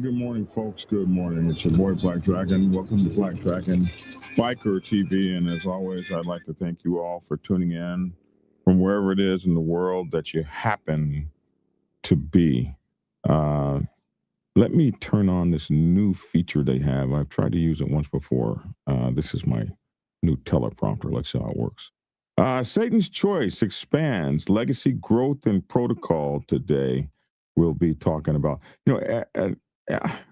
Good morning, folks. Good morning. It's your boy, Black Dragon. Welcome to Black Dragon Biker TV. And as always, I'd like to thank you all for tuning in from wherever it is in the world that you happen to be. Let me turn on this new feature they have. I've tried to use it once before. This is my new teleprompter. Let's see how it works. Satan's Choice expands legacy growth and protocol today. We'll be talking about,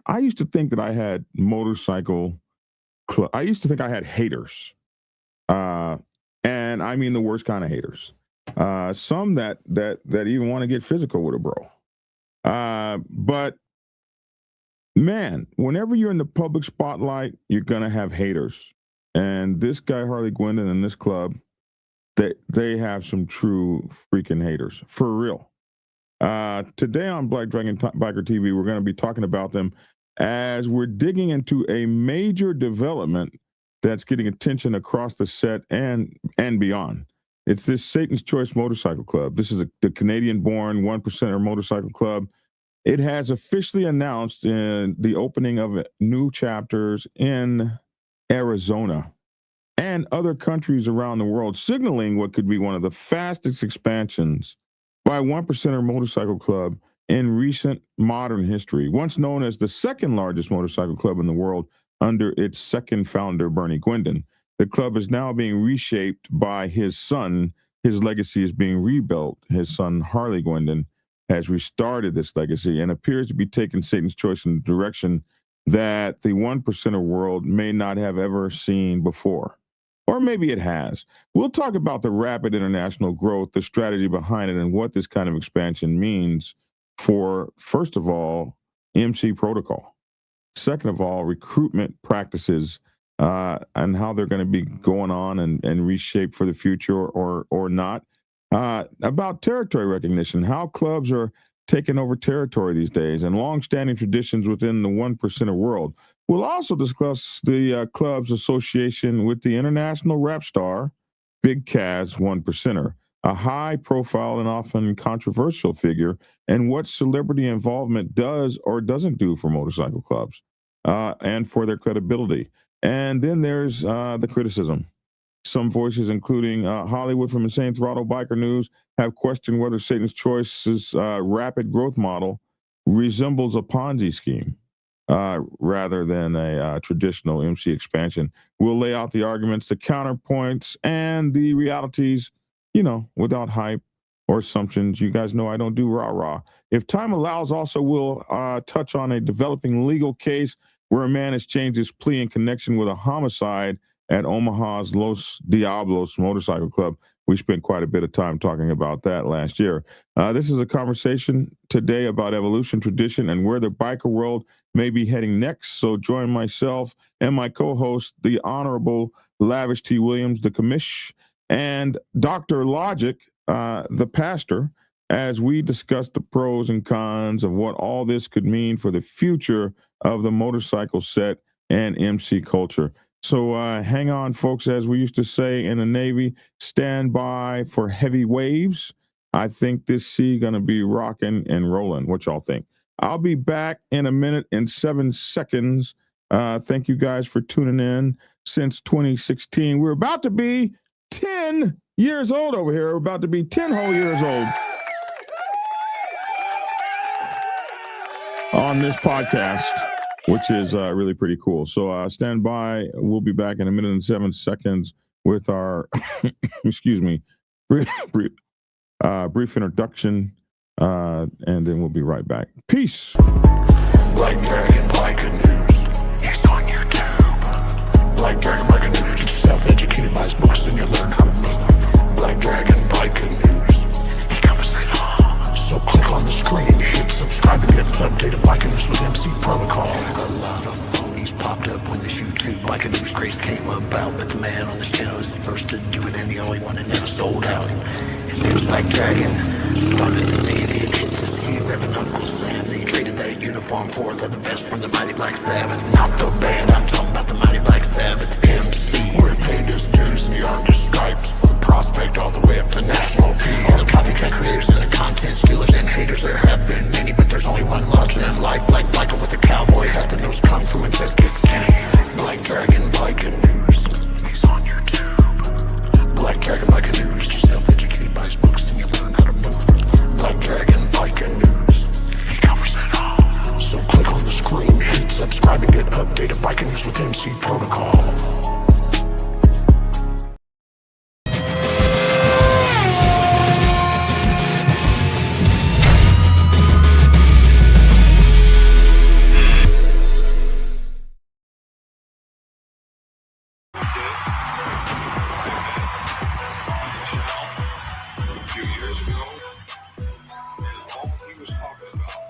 I used to think that I had I used to think I had haters. And I mean the worst kind of haters. Some that even want to get physical with a bro. But man, whenever you're in the public spotlight, you're gonna have haters. And this guy, Harley Guindon, and this club, they have some true freaking haters. For real. Today on Black Dragon Biker TV, we're going to be talking about them as we're digging into a major development that's getting attention across the set and beyond. It's this Satan's Choice Motorcycle Club. This is the Canadian-born 1%er motorcycle club. It has officially announced the opening of new chapters in Arizona and other countries around the world, signaling what could be one of the fastest expansions by 1%er motorcycle club in recent modern history. Once known as the second largest motorcycle club in the world under its second founder, Bernie Guindon, the club is now being reshaped by his son. His legacy is being rebuilt. His son, Harley Guindon, has restarted this legacy and appears to be taking Satan's Choice in a direction that the 1%er world may not have ever seen before. Or maybe it has. We'll talk about the rapid international growth, the strategy behind it, and what this kind of expansion means for, first of all, MC protocol. Second of all, recruitment practices and how they're going to be going on and reshaped for the future or not. About territory recognition, how clubs are taking over territory these days, and longstanding traditions within the 1%er world. We'll also discuss the club's association with the international rap star, Big Kaz 1%er, a high-profile and often controversial figure, and what celebrity involvement does or doesn't do for motorcycle clubs and for their credibility. And then there's the criticism. Some voices, including Hollywood from Insane Throttle Biker News, have questioned whether Satan's Choice's rapid growth model resembles a Ponzi scheme rather than a traditional MC expansion. We'll lay out the arguments, the counterpoints, and the realities, without hype or assumptions. You guys know I don't do rah-rah. If time allows, also we'll touch on a developing legal case where a man has changed his plea in connection with a homicide at Omaha's Los Diablos Motorcycle Club. We spent quite a bit of time talking about that last year. This is a conversation today about evolution, tradition, and where the biker world may be heading next. So join myself and my co-host, the Honorable Lavish T. Williams, the commish, and Dr. Logic, the pastor, as we discuss the pros and cons of what all this could mean for the future of the motorcycle set and MC culture. So hang on, folks, as we used to say in the Navy, stand by for heavy waves. I think this sea going to be rocking and rolling. What y'all think? I'll be back in a minute and 7 seconds. Thank you guys for tuning in since 2016. We're about to be 10 years old over here. We're about to be 10 whole years old on this podcast, which is really pretty cool. So stand by. We'll be back in a minute and 7 seconds with our, excuse me, brief introduction, and then we'll be right back. Peace. Black Dragon Biker News. He's on YouTube. Black Dragon Biker News. Get yourself educated by his books and you'll learn how to move. Black Dragon Biker News. He covers it all. So click on the screen, hit subscribe to get updated Biker News with MC Protocol. A lot of phonies popped up when this YouTube Biker News craze came about, but the man on this channel is the first to do it and the only one that never sold out. His name's Black Dragon. Started in the 80s, Reverend Uncle Sam, the microphone for the best from the mighty Black Sabbath. Not the band, I'm talking about the mighty Black Sabbath. MC, we're paid as dues in the artist stripes. From prospect all the way up to national peace. All the copycat creators and the content stealers and haters, there have been many, but there's only one larger than life. Like Michael with the cowboy hat that knows kung fu and says kick Kenny. Black Dragon Biker News, he's on your tube. Black Dragon Biker News, you self-educated by his books and you learn how to move. Black Dragon Biker News, he covers it all. So click on the screen, hit subscribe and get updated Biker News with MC Protocol.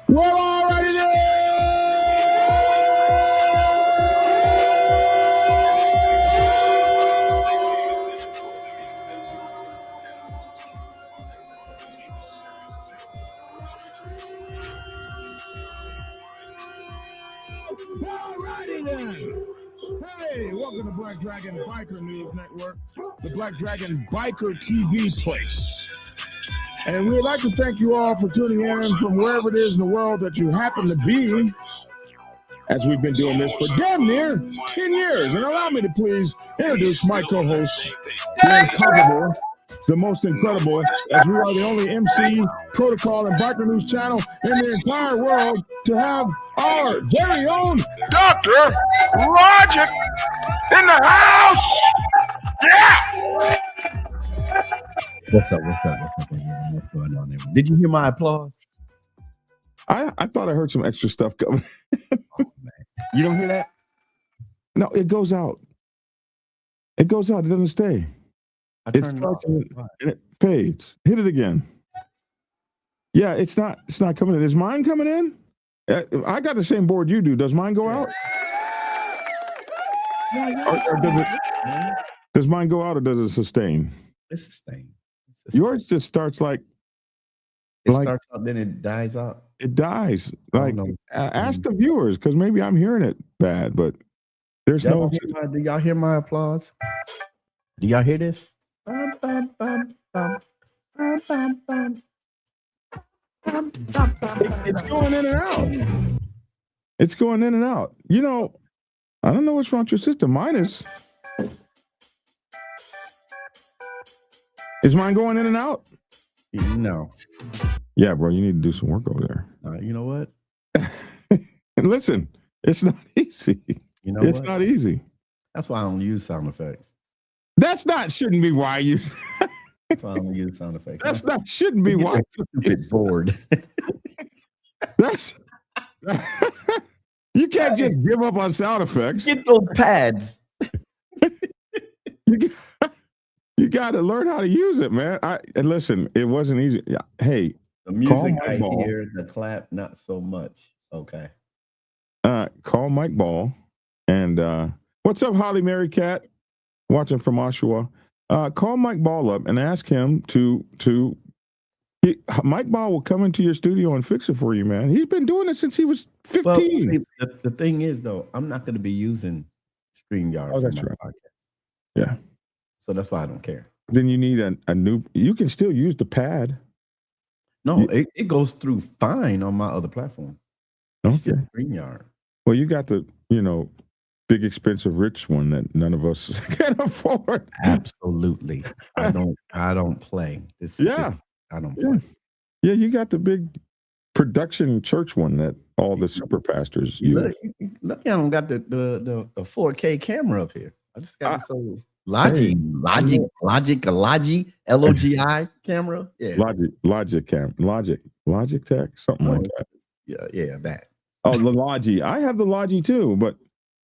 We're already Alrighty then. Hey, welcome to Black Dragon Biker News Network, the Black Dragon Biker TV place. And we'd like to thank you all for tuning in from wherever it is in the world that you happen to be, as we've been doing this for damn near 10 years. And allow me to please introduce my co-host, the incomparable, the most incredible, as we are the only MC, Protocol, and Biker News channel in the entire world to have our very own Dr. Logic in the house. Yeah! What's up? What's going on there? Did you hear my applause? I thought I heard some extra stuff coming. Oh, man. You don't hear that? No, it goes out. It goes out. It doesn't stay. It turned starts it off. and it fades. Hit it again. Yeah, it's not coming in. Is mine coming in? I got the same board you do. Does mine go out? Or does mine go out or does it sustain? It's the same. Yours just starts like it starts out, then it dies out. It dies. Like ask the viewers, because maybe I'm hearing it bad, but there's no. Do y'all hear my applause? Do y'all hear this? It's going in and out. It's going in and out. You know, I don't know what's wrong with your system. Mine is. Is mine going in and out? No. Yeah, bro, you need to do some work over there. You know what? And listen, it's not easy. You know it's what? not easy. That's why I don't use sound effects. Shouldn't be why you. That's why I don't use sound effects. Shouldn't be why. Stupid bored. You can't just give up on sound effects. Get those pads. You got to learn how to use it, man. And listen, it wasn't easy. Hey, the music I hear, the clap, not so much. Okay. Call Mike Ball. And what's up, Holly Mary Cat, watching from Oshawa. Call Mike Ball up and ask him Mike Ball will come into your studio and fix it for you, man. He's been doing it since he was 15. Well, see, the thing is, though, I'm not going to be using StreamYard for my podcast. Yeah. So that's why I don't care. Then you need a new. You can still use the pad. No, it goes through fine on my other platform. It's just StreamYard. Well, you got the big expensive rich one that none of us can afford. Absolutely. I don't play. I don't play. Yeah, you got the big production church one that all the super pastors use. Look, I don't got the 4K camera up here. I just got this old Logic, Logi camera. Yeah. Logic Tech, something like that. Yeah, that. Oh, the Logi. I have the Logi too, but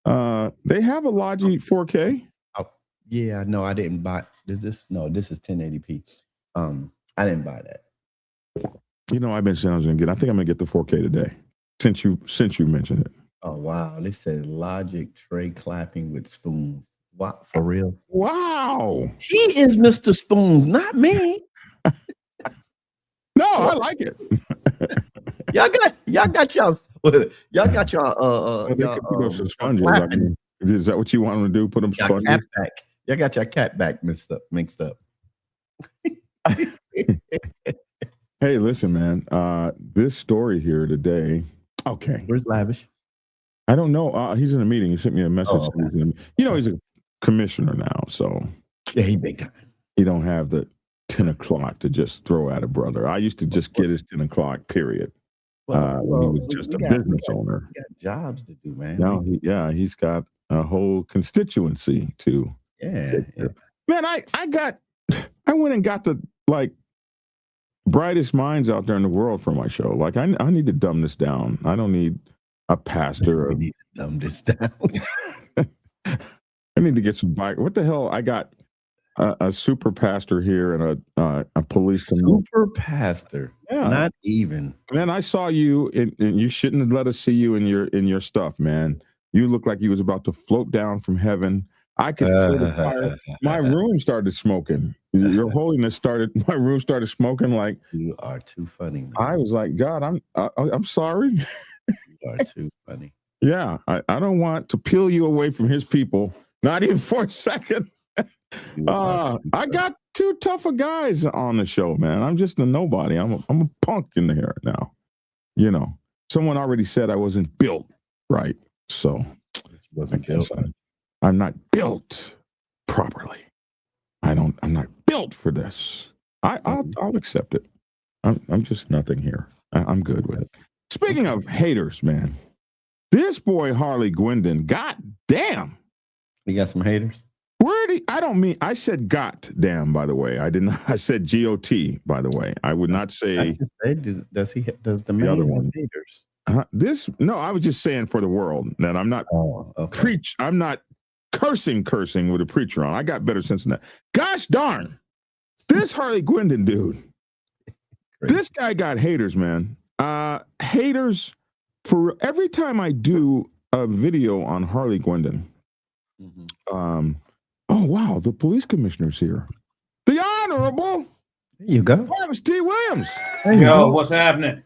they have a Logi 4K. Oh, yeah, no, I didn't buy this is 1080p. I didn't buy that. I've been saying I was gonna get. I think I'm gonna get the 4K today. Since you mentioned it. Oh wow, this says Logic tray clapping with spoons. What, for real? Wow. He is Mr. Spoons, not me. No, I like it. y'all got y'all Well, they could put up some sponges. I mean, is that what you want them to do? Put them sponges? cat back. Y'all got your cat back mixed up. Hey, listen, man. This story here today. Okay. Where's Lavish? I don't know. He's in a meeting. He sent me a message. Oh, okay. He's a commissioner now, so Yeah, he big time. he don't have the 10 o'clock to just throw at a brother. I used to just get his 10 o'clock, period. When he was just a business owner. We got jobs to do, man. Now, he's got a whole constituency to. Yeah. Man, I went and got the brightest minds out there in the world for my show. Like, I need to dumb this down. I don't need a pastor. We need to dumb this down. I need to get some bike. What the hell? I got a super pastor here and a police super pastor. Yeah, not even. Man, I saw you, and you shouldn't have let us see you in your stuff, man. You look like you was about to float down from heaven. I could feel the fire. My room started smoking. Your Holiness my room started smoking. Like, you are too funny, man. I was like, God, I'm sorry. You are too funny. Yeah, I don't want to peel you away from his people, not even for a second. I got too tough of guys on the show, man. I'm just a nobody. I'm a punk in here now. You know, someone already said I wasn't built right, so wasn't built. I'm not built properly. I'm not built for this. I'll accept it. I'm just nothing here. I'm good with it. Speaking of haters, man, this boy Harley Guindon, god damn. You got some haters? I said got damn, by the way. I said GOT, by the way. I would not say. Does the man other one have haters? No, I was just saying for the world that I'm not I'm not cursing with a preacher on. I got better sense than that. Gosh darn. This Harley Guindon dude. This guy got haters, man. Haters for every time I do a video on Harley Guindon. Mm-hmm. Oh wow, the police commissioner's here. The Honorable. There you go. Travis T. Williams. Yo, what's happening?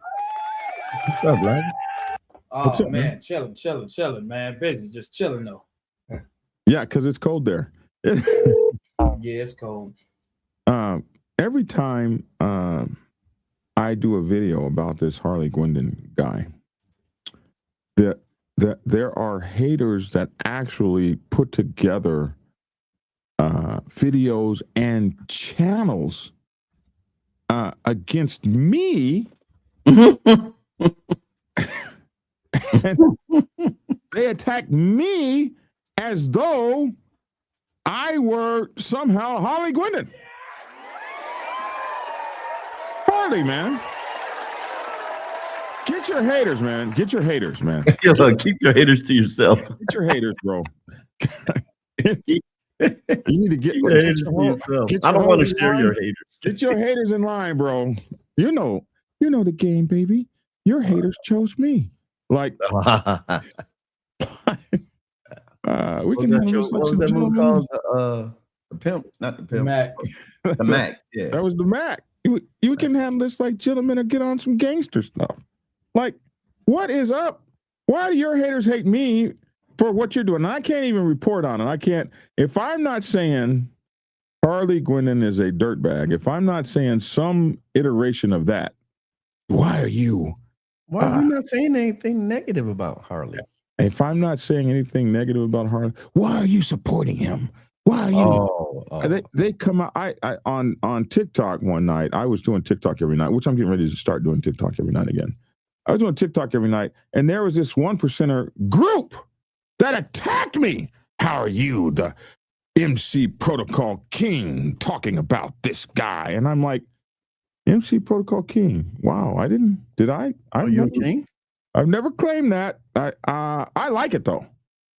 What's up, man? Oh what's up, man, chilling, man. Busy, just chilling though. Yeah, because it's cold there. Yeah, it's cold. Every time I do a video about this Harley Guindon guy, there are haters that actually put together videos and channels against me. And they attack me as though I were somehow Harley Guindon. Harley, man. Get your haters, man. Get your haters, man. Keep your haters to yourself. Get your haters, bro. You need to get your haters to yourself. I don't want to share your haters. Get your haters in line, bro. You know the game, baby. Your haters chose me. Like, we can have this like some gentlemen. The Pimp, not the Pimp. Mac. The Mac, yeah. That was the Mac. You can handle this like gentlemen or get on some gangster stuff. Like, what is up? Why do your haters hate me for what you're doing? And I can't even report on it. I can't. If I'm not saying Harley Guindon is a dirtbag, if I'm not saying some iteration of that, why are you? Why are you not saying anything negative about Harley? If I'm not saying anything negative about Harley, why are you supporting him? Why are you? They come out. I on TikTok one night. I was doing TikTok every night, which I'm getting ready to start doing TikTok every night again. I was doing TikTok every night, and there was this 1%er group that attacked me. How are you, the MC Protocol King, talking about this guy? And I'm like, MC Protocol King. Wow, did I? Are you a king? I've never claimed that. I like it though.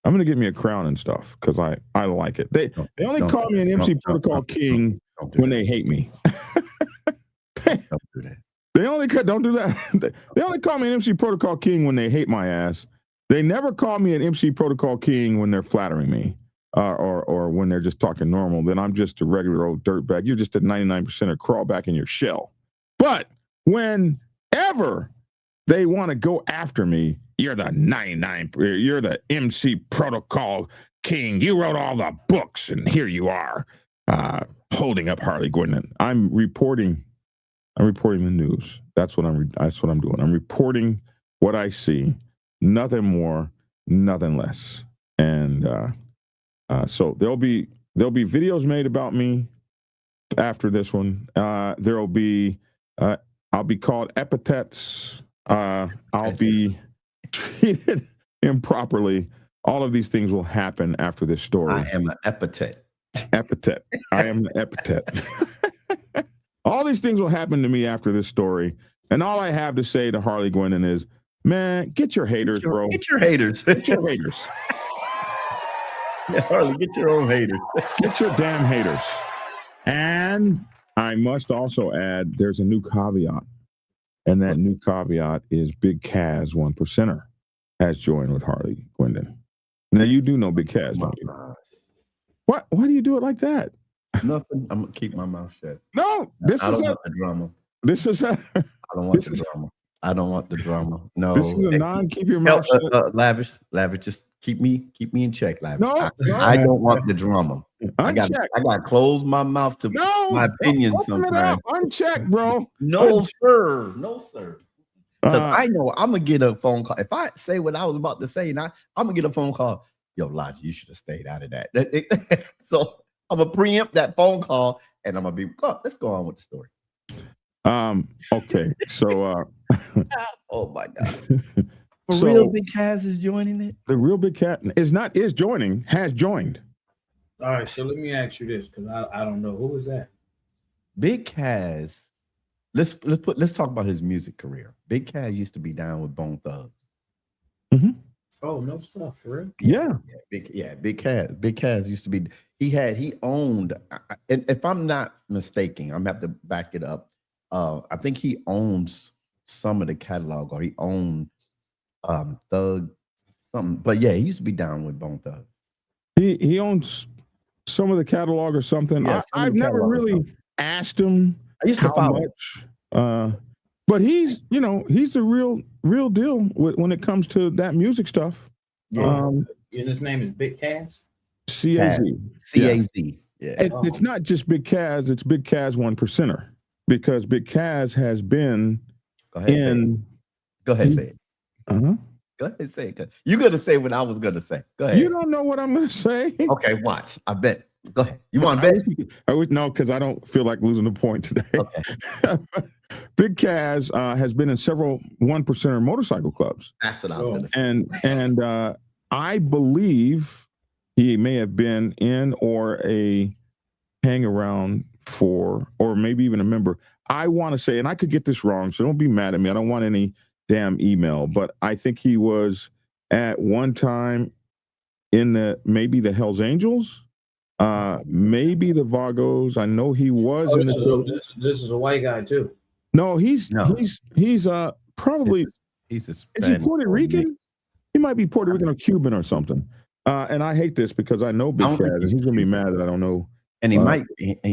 I'm gonna get me a crown and stuff because I like it. They only call me an MC Protocol King when they hate me. Don't do that. Don't do that. They only call me an MC Protocol King when they hate my ass. They never call me an MC Protocol King when they're flattering me or when they're just talking normal. Then I'm just a regular old dirtbag. You're just a 99%er crawl back in your shell. But whenever they want to go after me. You're the 99. You're the MC protocol king. You wrote all the books, and here you are, holding up Harley Guindon. I'm reporting the news. That's what I'm doing. I'm reporting what I see. Nothing more, nothing less. And so there'll be videos made about me after this one. There'll be I'll be called epithets. I'll be treated improperly. All of these things will happen after this story. I am an epithet. Epithet. I am an epithet. All these things will happen to me after this story. And all I have to say to Harley Guindon is, man, get your haters, bro. Get your haters. Get your haters. Yeah, Harley, get your own haters. Get your damn haters. And I must also add, there's a new caveat. And that new caveat is Big Kaz, 1%er, has joined with Harley Guindon. Now, you do know Big Kaz, don't you? What? Why do you do it like that? Nothing. I'm going to keep my mouth shut. No, I don't want the drama. This is a... I don't want the drama. I don't want the drama. No. This is a keep your mouth shut. Lavish, just keep me in check, Lavish. No, I don't want the drama. I got to close my mouth to my opinion sometimes. Uncheck, bro. No, sir. No, sir. Because I know I'm going to get a phone call. If I say what I was about to say, now I'm going to get a phone call. Yo, Lodge, you should have stayed out of that. So I'm going to preempt that phone call, and I'm going to be, let's go on with the story. Okay. So, oh my God. For real, Big Kaz is joining it? The real Big Kaz is joining, has joined. All right, so let me ask you this, because I don't know. Who is that? Big Kaz. Let's talk about his music career. Big Kaz used to be down with Bone Thugs. Mm-hmm. Oh, no stuff, for real? Yeah. Big Kaz. Big Kaz used to be, he owned, and if I'm not mistaken, I'm gonna have to back it up. I think he owns some of the catalog, or he owned Thug something. But yeah, he used to be down with Bone Thugs. He owns some of the catalog or something. Yeah, I've never really asked him. I used to follow much, but he's a real deal when it comes to that music stuff. Yeah. And his name is Big Kaz? C-A-Z. C-A-Z. Yeah. It's not just Big Kaz, it's Big Kaz 1%er. Because Big Kaz has been Go ahead, say it. Uh-huh. Go ahead, say it. You're going to say what I was going to say. Go ahead. You don't know what I'm going to say. Okay, watch. I bet. Go ahead. You want to bet? No, because I don't feel like losing a point today. Okay. Big Kaz has been in several 1%er motorcycle clubs. That's what I was going to say. And I believe he may have been in or a hang around for, or maybe even a member. I want to say, and I could get this wrong, so don't be mad at me. I don't want any damn email, but I think he was at one time in maybe the Hells Angels, maybe the Vagos. I know he was in this is a white guy too. No, he's probably he's a is he Puerto Rican? He might be Puerto Rican or Cuban or something. And I hate this because I know Big Kaz, and he's gonna be mad that I don't know. And he might.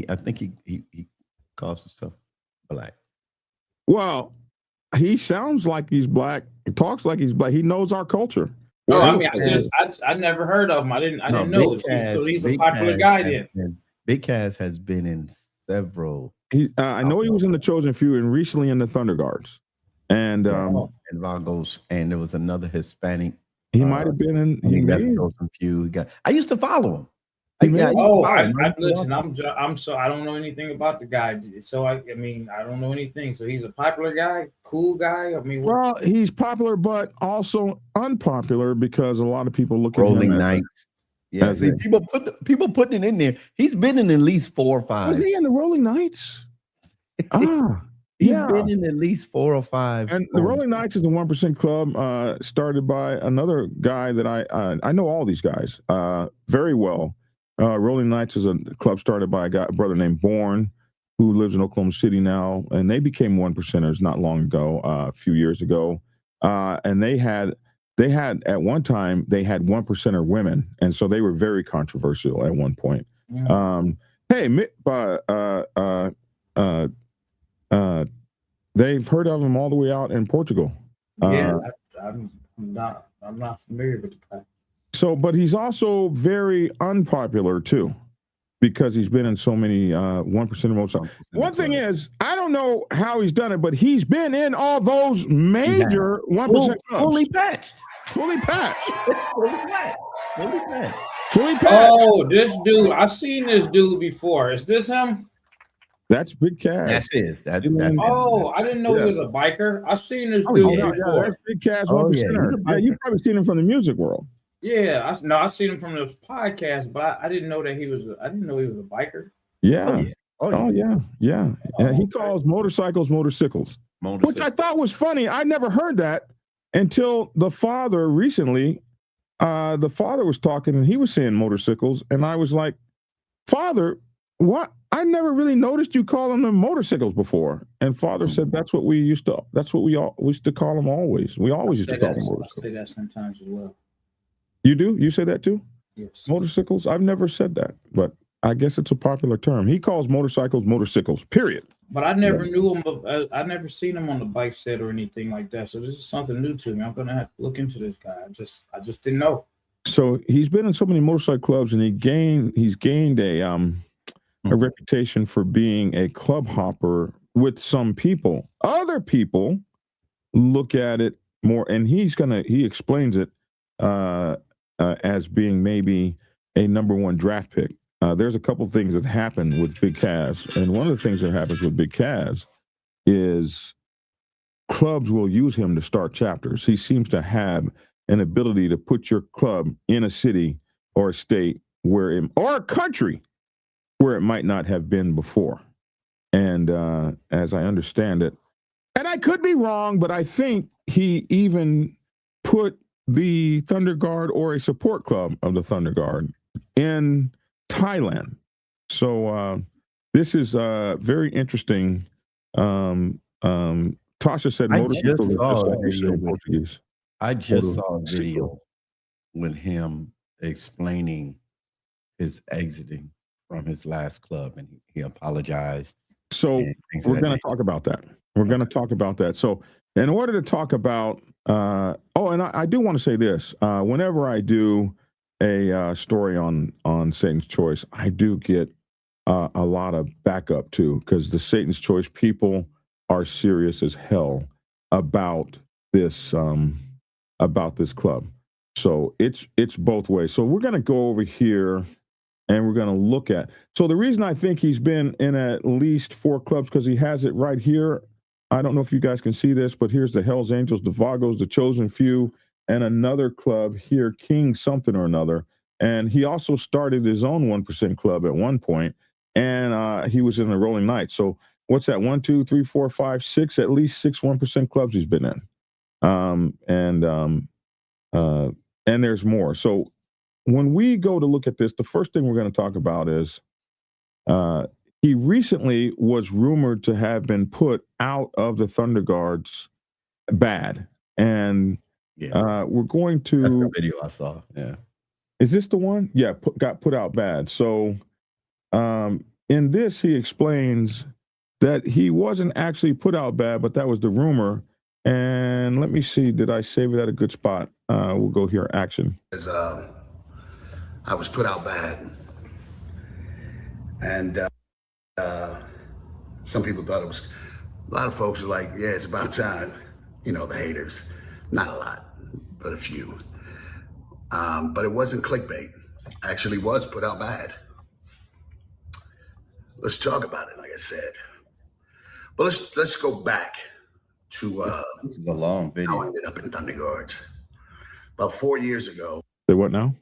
I think he calls himself black. Well, he sounds like he's black. He talks like he's black. He knows our culture. Well, I mean, I never heard of him. I didn't know. So he's a popular guy then. Big Kaz has been in several. I know he was in the Chosen Few and recently in the Thunder Guards. And Vagos, and there was another Hispanic. He might have been in the Chosen Few. I used to follow him. Listen, I'm so I don't know anything about the guy. So I mean, I don't know anything. So he's a popular guy, cool guy. I mean, well, he's popular, but also unpopular because a lot of people look at Rolling him Nights. Yeah, see, people putting it in there. He's been in at least 4 or 5. Was he in the Rolling Knights? He's been in at least 4 or 5. And the Rolling Knights is a 1% club started by another guy that I know all these guys very well. Rolling Knights is a club started by a brother named Bourne, who lives in Oklahoma City now, and they became 1%ers not long ago, a few years ago. And they had at one time they had 1%er women, and so they were very controversial at one point. They've heard of them all the way out in Portugal. Yeah, I'm not familiar with the guy. So, but he's also very unpopular too, because he's been in so many 1% motorcycle. One thing is, I don't know how he's done it, but he's been in all those major 1% clubs. Fully patched. Fully patched. Fully patched. Fully patched. Fully patched. Oh, this dude! I've seen this dude before. Is this him? That's Big Cass. That's his. That's Oh, I didn't know he was a biker. I've seen this dude before. That's Big Cass 1%. Yeah, you've probably seen him from the music world. Yeah, I've seen him from the podcast, but I didn't know that he was. I didn't know he was a biker. Yeah. Yeah. He calls motorcycles motorcycles, which I thought was funny. I never heard that until the father recently. The father was talking and he was saying motorcycles, and I was like, "Father, what? I never really noticed you calling them motorcycles before." And father said, "That's what we used to. That's what we used to call them always. We always used to call them motorcycles." I say that sometimes as well. You do? You say that too? Yes. Motorcycles? I've never said that, but I guess it's a popular term. He calls motorcycles motorcycles, period. But I never knew him. I never seen him on the bike set or anything like that. So this is something new to me. I'm gonna have to look into this guy. I just didn't know. So he's been in so many motorcycle clubs, and he's gained a reputation for being a club hopper with some people. Other people look at it more, and he explains it as being maybe a number one draft pick. There's a couple things that happen with Big Cass, and one of the things that happens with Big Cass is clubs will use him to start chapters. He seems to have an ability to put your club in a city or a state or a country where it might not have been before. And as I understand it, and I could be wrong, but I think he even put the Thunder Guard or a support club of the Thunder Guard in Thailand. So this is very interesting. Tasha said motorcycle is just like you say in Portuguese. I just saw a video with him explaining his exiting from his last club, and he apologized. So we're going to talk about that. We're going to talk about that. So in order to talk about, and I do want to say this. Whenever I do a story on Satan's Choice, I do get a lot of backup too, because the Satan's Choice people are serious as hell about this club. So it's both ways. So we're going to go over here and we're going to look at. So the reason I think he's been in at least 4 clubs, because he has it right here. I don't know if you guys can see this, but here's the Hells Angels, the Vagos, the Chosen Few, and another club here, King something or another. And he also started his own 1% club at one point, and he was in the Rolling Knights. So what's that? 1, 2, 3, 4, 5, 6, at least 6 1% clubs he's been in. And there's more. So when we go to look at this, the first thing we're going to talk about is he recently was rumored to have been put out of the Thunder Guards bad. And we're going to... That's the video I saw, yeah. Is this the one? Yeah, got put out bad. So in this, he explains that he wasn't actually put out bad, but that was the rumor. And let me see, did I save it at a good spot? We'll go here, action. As I was put out bad. And some people thought it was, a lot of folks were like, yeah, it's about time. You know, the haters. Not a lot, but a few. But it wasn't clickbait. I actually was put out bad. Let's talk about it, like I said. But let's go back to this is a long video. How I ended up in Thunder Guards. About 4 years ago. Say what now?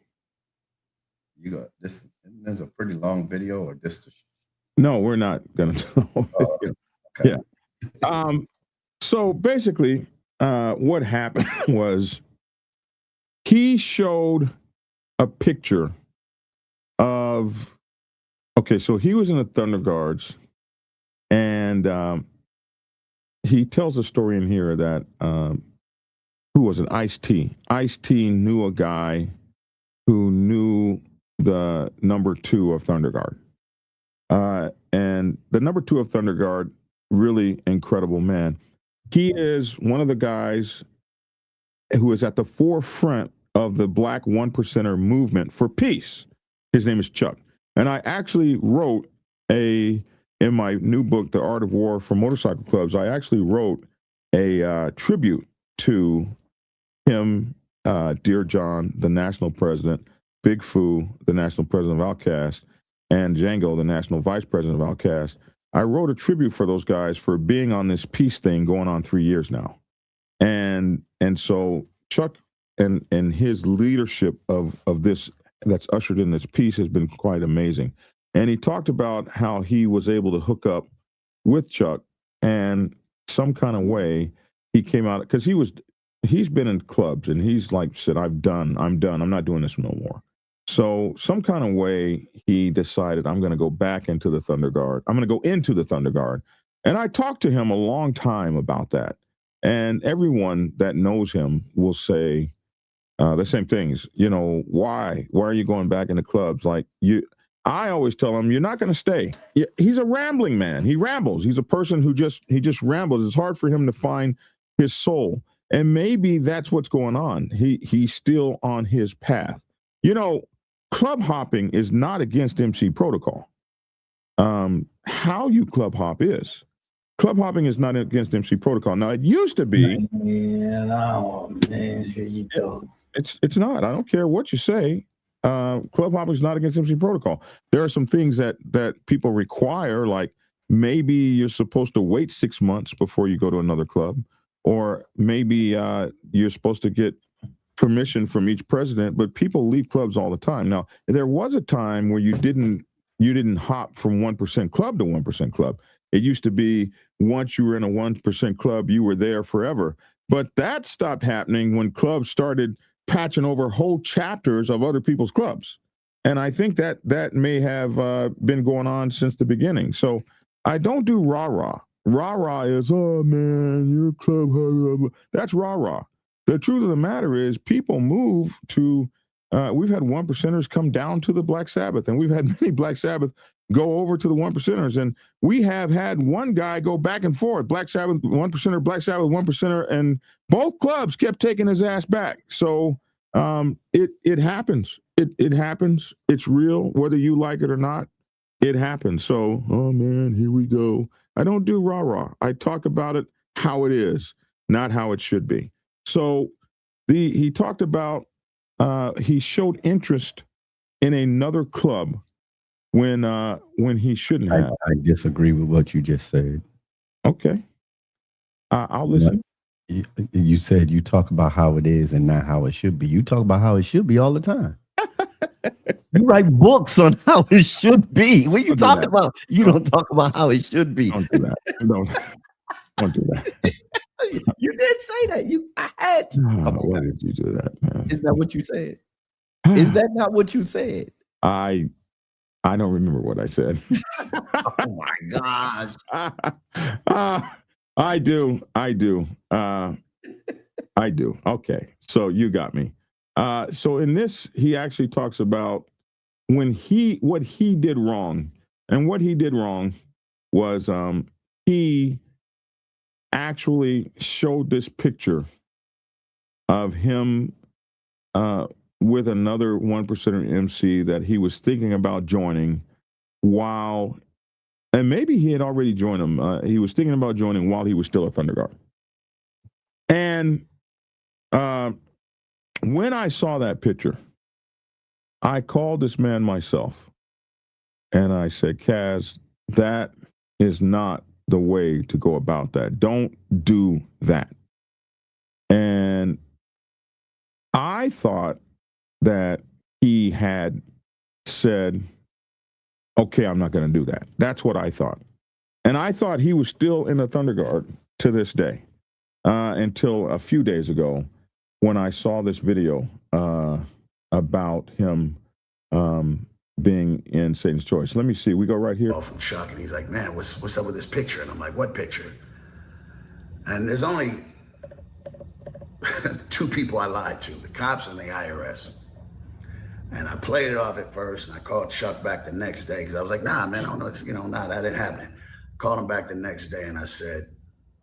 You got this. There's a pretty long video, or just no, we're not gonna do it. Okay. Yeah. So basically, what happened was he showed a picture of, okay, so he was in the Thunder Guards, and he tells a story in here that who was it? Ice-T. Ice-T knew a guy who knew the number 2 of Thunder Guard. And the number 2 of Thunder Guard, really incredible man. He is one of the guys who is at the forefront of the Black 1%er movement for peace. His name is Chuck. And I actually wrote in my new book, The Art of War for Motorcycle Clubs, I actually wrote a tribute to him, Dear John, the national president, Big Foo, the national president of Outkast, and Django, the national vice president of Outkast. I wrote a tribute for those guys for being on this peace thing going on 3 years now. And so Chuck and his leadership of this that's ushered in this peace has been quite amazing. And he talked about how he was able to hook up with Chuck, and some kind of way he came out, because he's been in clubs and he's like said, I'm done. I'm not doing this no more. So some kind of way he decided, I'm going to go back into the Thunder Guard. I'm going to go into the Thunder Guard. And I talked to him a long time about that. And everyone that knows him will say the same things. You know, why are you going back into clubs? Like I always tell him, you're not going to stay. He's a rambling man. He rambles. He's a person who just rambles. It's hard for him to find his soul. And maybe that's what's going on. He's still on his path. You know, club hopping is not against MC protocol. How you club hop is. Club hopping is not against MC protocol. Now, it used to be. Man, here you go. It's not. I don't care what you say. Club hopping is not against MC protocol. There are some things that people require, like maybe you're supposed to wait 6 months before you go to another club, or maybe you're supposed to get permission from each president. But people leave clubs all the time. Now, there was a time where you didn't hop from 1% club to 1% club. It used to be once you were in a 1% club, you were there forever. But that stopped happening when clubs started patching over whole chapters of other people's clubs. And I think that may have been going on since the beginning. So I don't do rah-rah. Rah-rah is, oh, man, you're a club. Blah, blah. That's rah-rah. The truth of the matter is people move to, we've had 1%ers come down to the Black Sabbath, and we've had many Black Sabbath go over to the 1%ers. And we have had one guy go back and forth, Black Sabbath 1%er, Black Sabbath 1%er, and both clubs kept taking his ass back. So it happens. It happens. It's real, whether you like it or not. It happens. So, oh man, here we go. I don't do rah-rah. I talk about it how it is, not how it should be. So he talked about he showed interest in another club when he shouldn't have. I disagree with what you just said. Okay. I'll listen. You said you talk about how it is and not how it should be. You talk about how it should be all the time. You write books on how it should be. What are you talking about? You don't talk about how it should be. Don't do that. Don't do that. You did say that. I had to. Why did you do that, man? Is that what you said? Is that not what you said? I don't remember what I said. Oh my gosh. I do. I do. Okay. So you got me. So in this, he actually talks about what he did wrong. And what he did wrong was he actually showed this picture of him with another 1%er MC that he was thinking about joining and maybe he had already joined him. He was thinking about joining while he was still a Thunder Guard. And when I saw that picture, I called this man myself and I said, Kaz, that is not the way to go about that. Don't do that. And I thought that he had said, okay, I'm not going to do that. That's what I thought. And I thought he was still in the Thunder Guard to this day, until a few days ago when I saw this video about him being in Satan's Choice. Let me see. We go right here. From Chuck, and he's like, man, what's up with this picture? And I'm like, what picture? And there's only two people I lied to, the cops and the IRS. And I played it off at first, and I called Chuck back the next day because I was like, nah, man, I don't know, that didn't happen. Called him back the next day, and I said,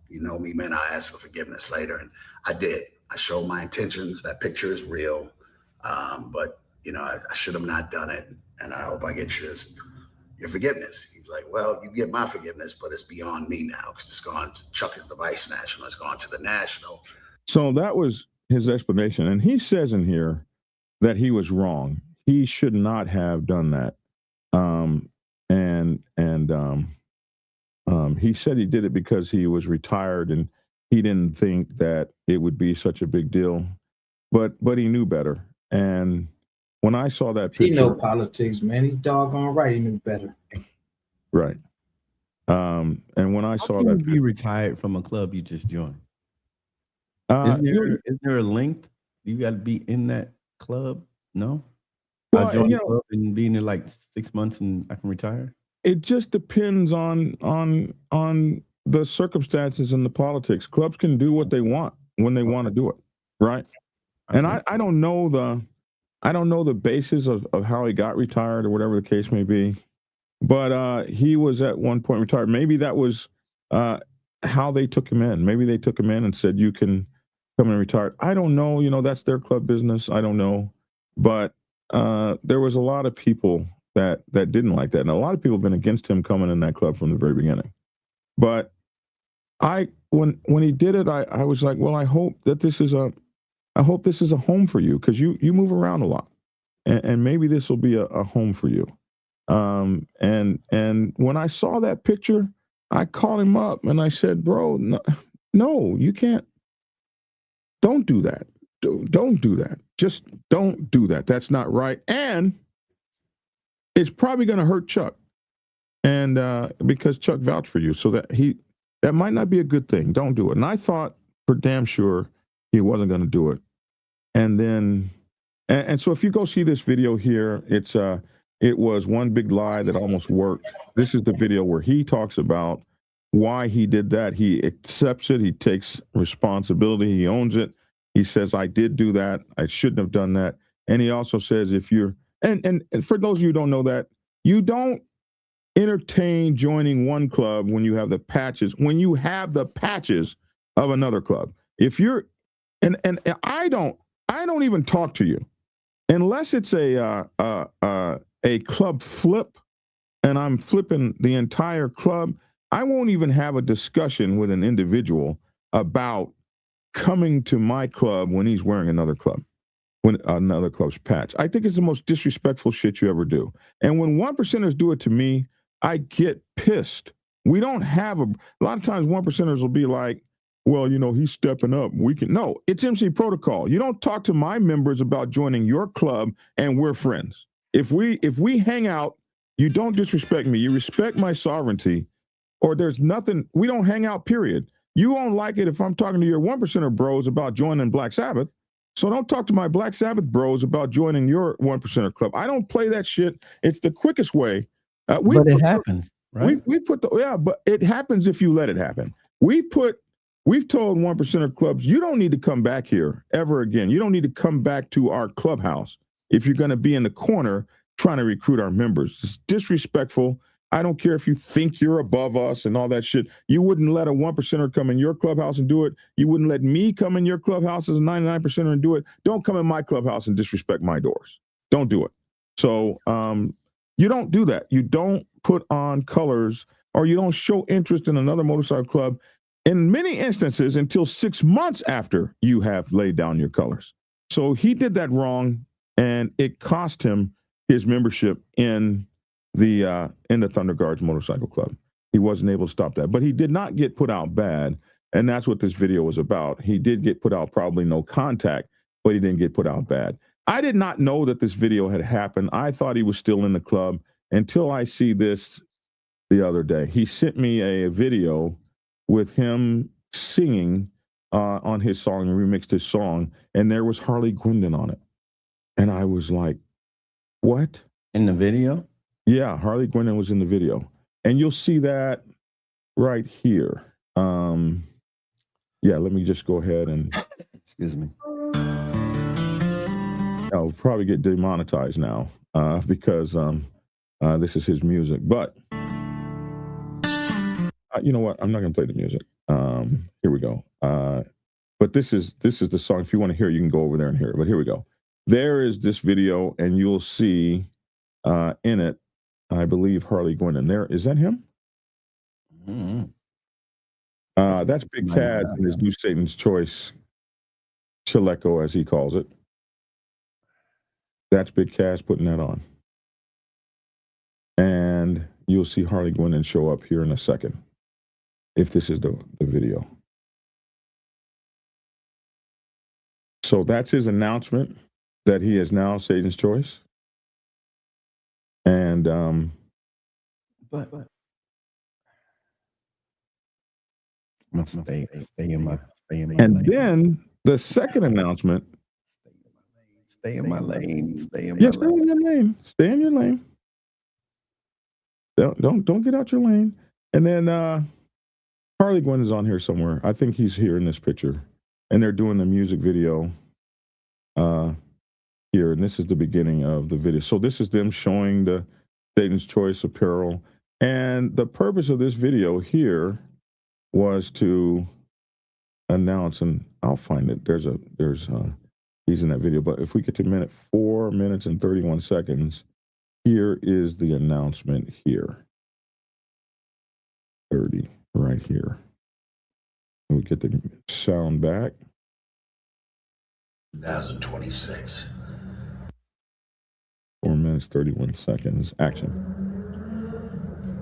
you know me, man, I'll ask for forgiveness later. And I did. I show my intentions. That picture is real. But, I should have not done it. And I hope I get your forgiveness. He's like, well, you get my forgiveness, but it's beyond me now because it's gone to Chuck is the vice national. It's gone to the national. So that was his explanation. And he says in here that he was wrong. He should not have done that. He said he did it because he was retired and he didn't think that it would be such a big deal. But he knew better. And when I saw that picture, he know politics, man. He doggone right. He knew better. Right. And when I saw that, you retired from a club you just joined. Is there a length? You got to be in that club? No. Well, I joined the club and being there like 6 months and I can retire. It just depends on the circumstances and the politics. Clubs can do what they want when they want to do it, right? And I don't know the basis of how he got retired or whatever the case may be, but he was at one point retired. Maybe that was how they took him in. Maybe they took him in and said, you can come and retire. I don't know. That's their club business. I don't know. But there was a lot of people that didn't like that. And a lot of people have been against him coming in that club from the very beginning. But when he did it, I was like, well, I hope this is a home for you because you move around a lot, and maybe this will be a home for you. And when I saw that picture, I called him up and I said, bro, no, you can't. Don't do that. Don't do that. Just don't do that. That's not right. And it's probably going to hurt Chuck. And because Chuck vouched for you, so that might not be a good thing. Don't do it. And I thought for damn sure he wasn't going to do it. And then, and so if you go see this video here, it was one big lie that almost worked. This is the video where he talks about why he did that. He accepts it. He takes responsibility. He owns it. He says, I did do that. I shouldn't have done that. And he also says, if you're, and for those of you who don't know that, you don't entertain joining one club when you have the patches, of another club. If you're, and I don't even talk to you unless it's a club flip and I'm flipping the entire club. I won't even have a discussion with an individual about coming to my club when he's wearing another club's patch. I think it's the most disrespectful shit you ever do. And when 1%ers do it to me, I get pissed. We don't have a lot of times 1%ers will be like, well, he's stepping up. No, it's MC protocol. You don't talk to my members about joining your club and we're friends. If we hang out, you don't disrespect me. You respect my sovereignty, or there's nothing, we don't hang out, period. You won't like it if I'm talking to your 1%er bros about joining Black Sabbath. So don't talk to my Black Sabbath bros about joining your 1%er club. I don't play that shit. It's the quickest way. But it happens, right? But it happens if you let it happen. We've told 1%er clubs, you don't need to come back here ever again. You don't need to come back to our clubhouse if you're going to be in the corner trying to recruit our members. It's disrespectful. I don't care if you think you're above us and all that shit. You wouldn't let a 1%er come in your clubhouse and do it. You wouldn't let me come in your clubhouse as a 99%er and do it. Don't come in my clubhouse and disrespect my doors. Don't do it. So you don't do that. You don't put on colors, or you don't show interest in another motorcycle club in many instances until 6 months after you have laid down your colors. So he did that wrong, and it cost him his membership in the Thunder Guards Motorcycle Club. He wasn't able to stop that, but he did not get put out bad, and that's what this video was about. He did get put out probably no contact, but he didn't get put out bad. I did not know that this video had happened. I thought he was still in the club until I see this the other day. He sent me a video with him singing on his song, and remixed his song, and there was Harley Guindon on it. And I was like, what? In the video? Yeah, Harley Guindon was in the video. And you'll see that right here. Yeah, let me just go ahead and... Excuse me. I'll probably get demonetized now because this is his music. But you know what? I'm not going to play the music. Here we go. But this is the song. If you want to hear it, you can go over there and hear it. But here we go. There is this video, and you'll see in it, I believe, Harley Guindon. There is that him? Mm-hmm. That's Big Kaz and his new Satan's Choice Chaleco, as he calls it. That's Big Kaz putting that on. And you'll see Harley Guindon show up here in a second, if this is the video. So that's his announcement that he is now Satan's Choice. And but stay in my and then the second announcement. Stay in my lane. Stay in your lane. Stay in your lane. Don't get out your lane. And then Harley Guindon is on here somewhere. I think he's here in this picture. And they're doing the music video here. And this is the beginning of the video. So this is them showing the Satan's Choice apparel. And the purpose of this video here was to announce, and I'll find it. There's he's in that video. But if we get to 4 minutes and 31 seconds, here is the announcement here. 30 right here. We get the sound back. 2026. 4 minutes, 31 seconds. Action.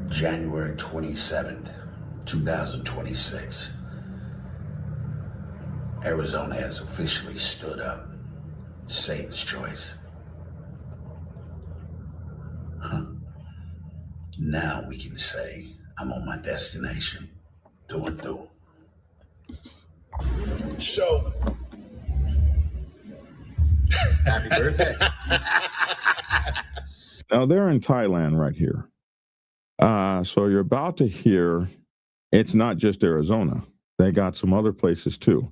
January 27th, 2026. Arizona has officially stood up. Satan's Choice. Now we can say I'm on my destination, through and through. So, happy birthday. Now they're in Thailand right here. So you're about to hear, it's not just Arizona. They got some other places too.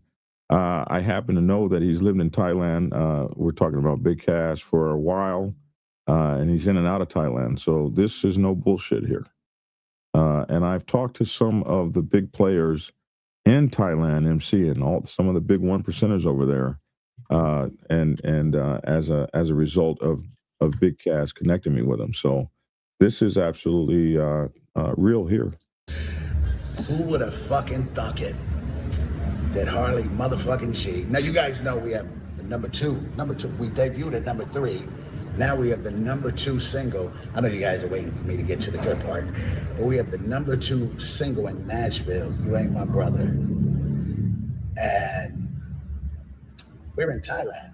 I happen to know that he's lived in Thailand. We're talking about Big Kaz for a while. And he's in and out of Thailand. So this is no bullshit here. And I've talked to some of the big players in Thailand, MC, and some of the big 1%ers over there. As a result of Big Kaz connecting me with them. So this is absolutely real here. Who would have fucking thunk it that Harley motherfucking G. Now you guys know we have the number two. We debuted at number 3. Now we have the number 2 single. I know you guys are waiting for me to get to the good part, but we have the number 2 single in Nashville, You Ain't My Brother. And we're in Thailand.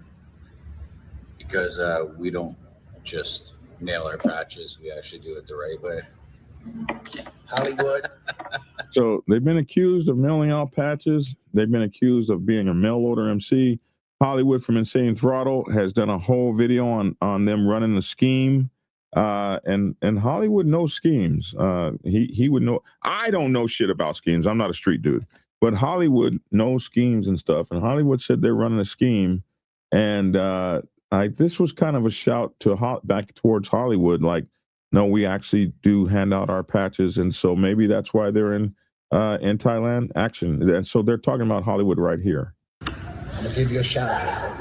Because we don't just nail our patches, we actually do it the right way. Hollywood. So they've been accused of mailing out patches. They've been accused of being a mail order MC. Hollywood from Insane Throttle has done a whole video on them running the scheme. And Hollywood knows schemes. He would know. I don't know shit about schemes. I'm not a street dude. But Hollywood knows schemes and stuff. And Hollywood said they're running a scheme. And this was kind of a shout to back towards Hollywood, like, no, we actually do hand out our patches. And so maybe that's why they're in Thailand. Action. And so they're talking about Hollywood right here. I'm gonna give you a shout out,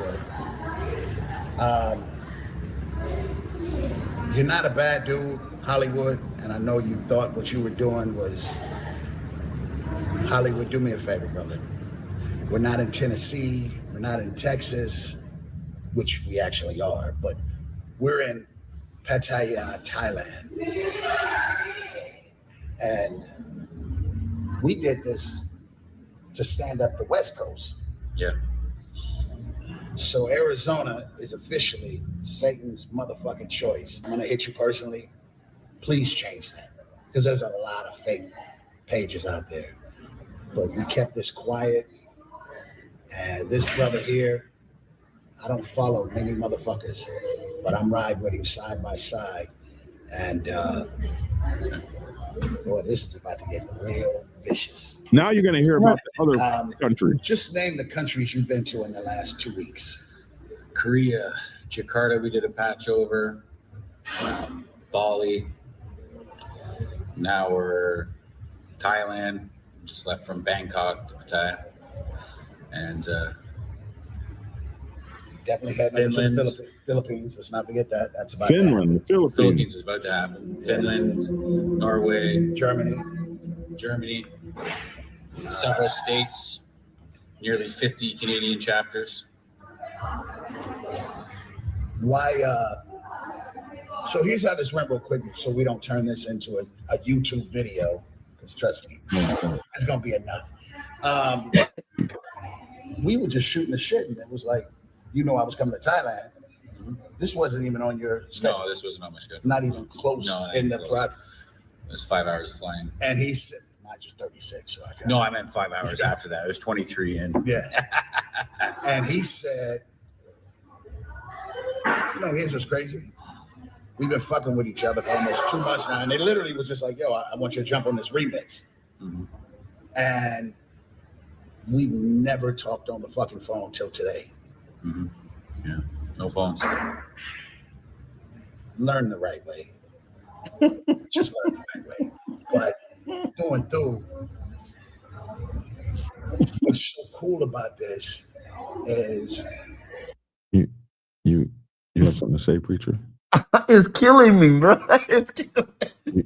Hollywood. You're not a bad dude, Hollywood, and I know you thought what you were doing was Hollywood. Do me a favor, brother. We're not in Tennessee, we're not in Texas, which we actually are, but we're in Pattaya, Thailand, and we did this to stand up the West Coast. Yeah. So Arizona is officially Satan's motherfucking choice. I'm gonna hit you personally. Please change that, because there's a lot of fake pages out there. But we kept this quiet, and this brother here, I don't follow many motherfuckers, but I'm riding with him side by side, and boy, this is about to get real vicious. Now you're going to hear about the other countries. Just name the countries you've been to in the last 2 weeks. Korea, Jakarta, we did a patch over. Bali. Now we're Thailand. Just left from Bangkok to Pattaya. And Definitely heading to the Philippines. Let's not forget that. That's about Finland, the Philippines. Philippines is about to happen. Finland, Norway, Germany. Several states, nearly 50 Canadian chapters. Why? So here's how this went real quick, so we don't turn this into a YouTube video. Because trust me, it's gonna be enough. We were just shooting the shit, and it was like, I was coming to Thailand. This wasn't even on your schedule. No, this wasn't on my schedule. Not even close in the project. It was 5 hours of flying. And he said, not just 36. So no, I meant 5 hours after that. It was 23 in. Yeah. And he said, here's what's crazy. We've been fucking with each other for almost 2 months now. And they literally was just like, yo, I want you to jump on this remix. Mm-hmm. And we never talked on the fucking phone till today. Mm-hmm. Yeah. No phones. Learn the right way. Just learn the right way. But going through, what's so cool about this is you have something to say, preacher? It's killing me, bro. It's killing me.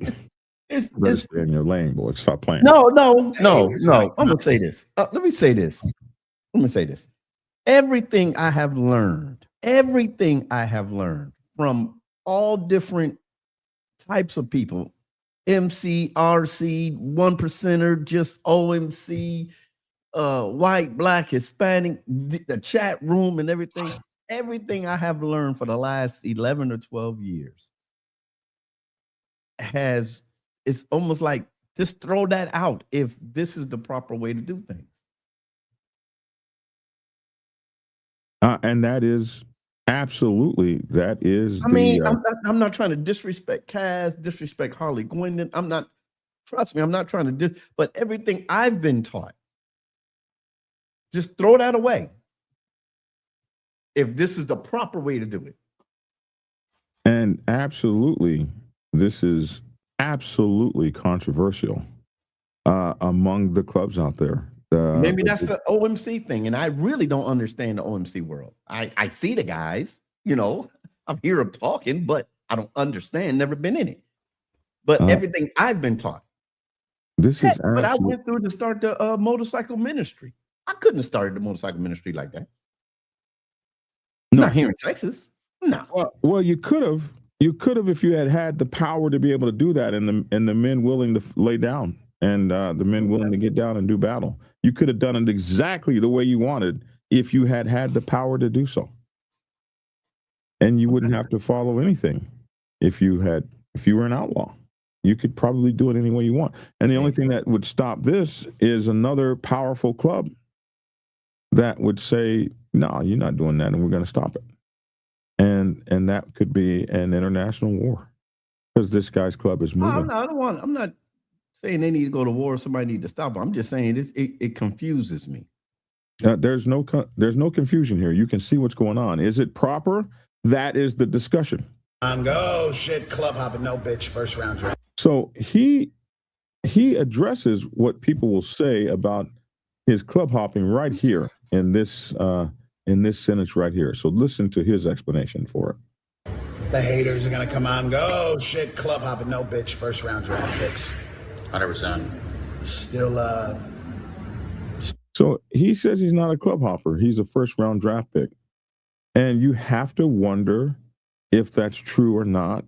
It's stay in your lane, boy. Stop playing. No. I'm gonna say this. Let me say this. Everything I have learned from all different types of people, MC, RC, 1%er, just OMC, white, black, Hispanic, the chat room and everything I have learned for the last 11 or 12 years it's almost like just throw that out if this is the proper way to do things. And that is absolutely, that is. I'm not trying to disrespect Kaz, disrespect Harley Guindon. I'm not trying to but everything I've been taught, just throw that away if this is the proper way to do it. And absolutely, this is absolutely controversial among the clubs out there. Maybe that's the OMC thing, and I really don't understand the OMC world. I see the guys, I hear them talking, but I don't understand. Never been in it. But everything I've been taught. But I went through to start the motorcycle ministry. I couldn't have started the motorcycle ministry like that. No. Not here in Texas. No. Well, you could have. You could have if you had the power to be able to do that, and the men willing to lay down, and the men willing to get down and do battle. You could have done it exactly the way you wanted if you had the power to do so, and you wouldn't have to follow anything. If you were an outlaw, you could probably do it any way you want. And the only thing that would stop this is another powerful club that would say, "No, you're not doing that, and we're going to stop it." And that could be an international war because this guy's club is moving. I'm not saying they need to go to war. Somebody need to stop them. I'm just saying it confuses me. There's no confusion here. You can see what's going on. Is it proper? That is the discussion. Go shit, club hopping, no bitch, first round draft. So he addresses what people will say about his club hopping right here in this sentence right here. So listen to his explanation for it. The haters are gonna come on, go shit, club hopping, no bitch, first round draft picks. 100%. Still. So he says he's not a club hopper. He's a first round draft pick, and you have to wonder if that's true or not,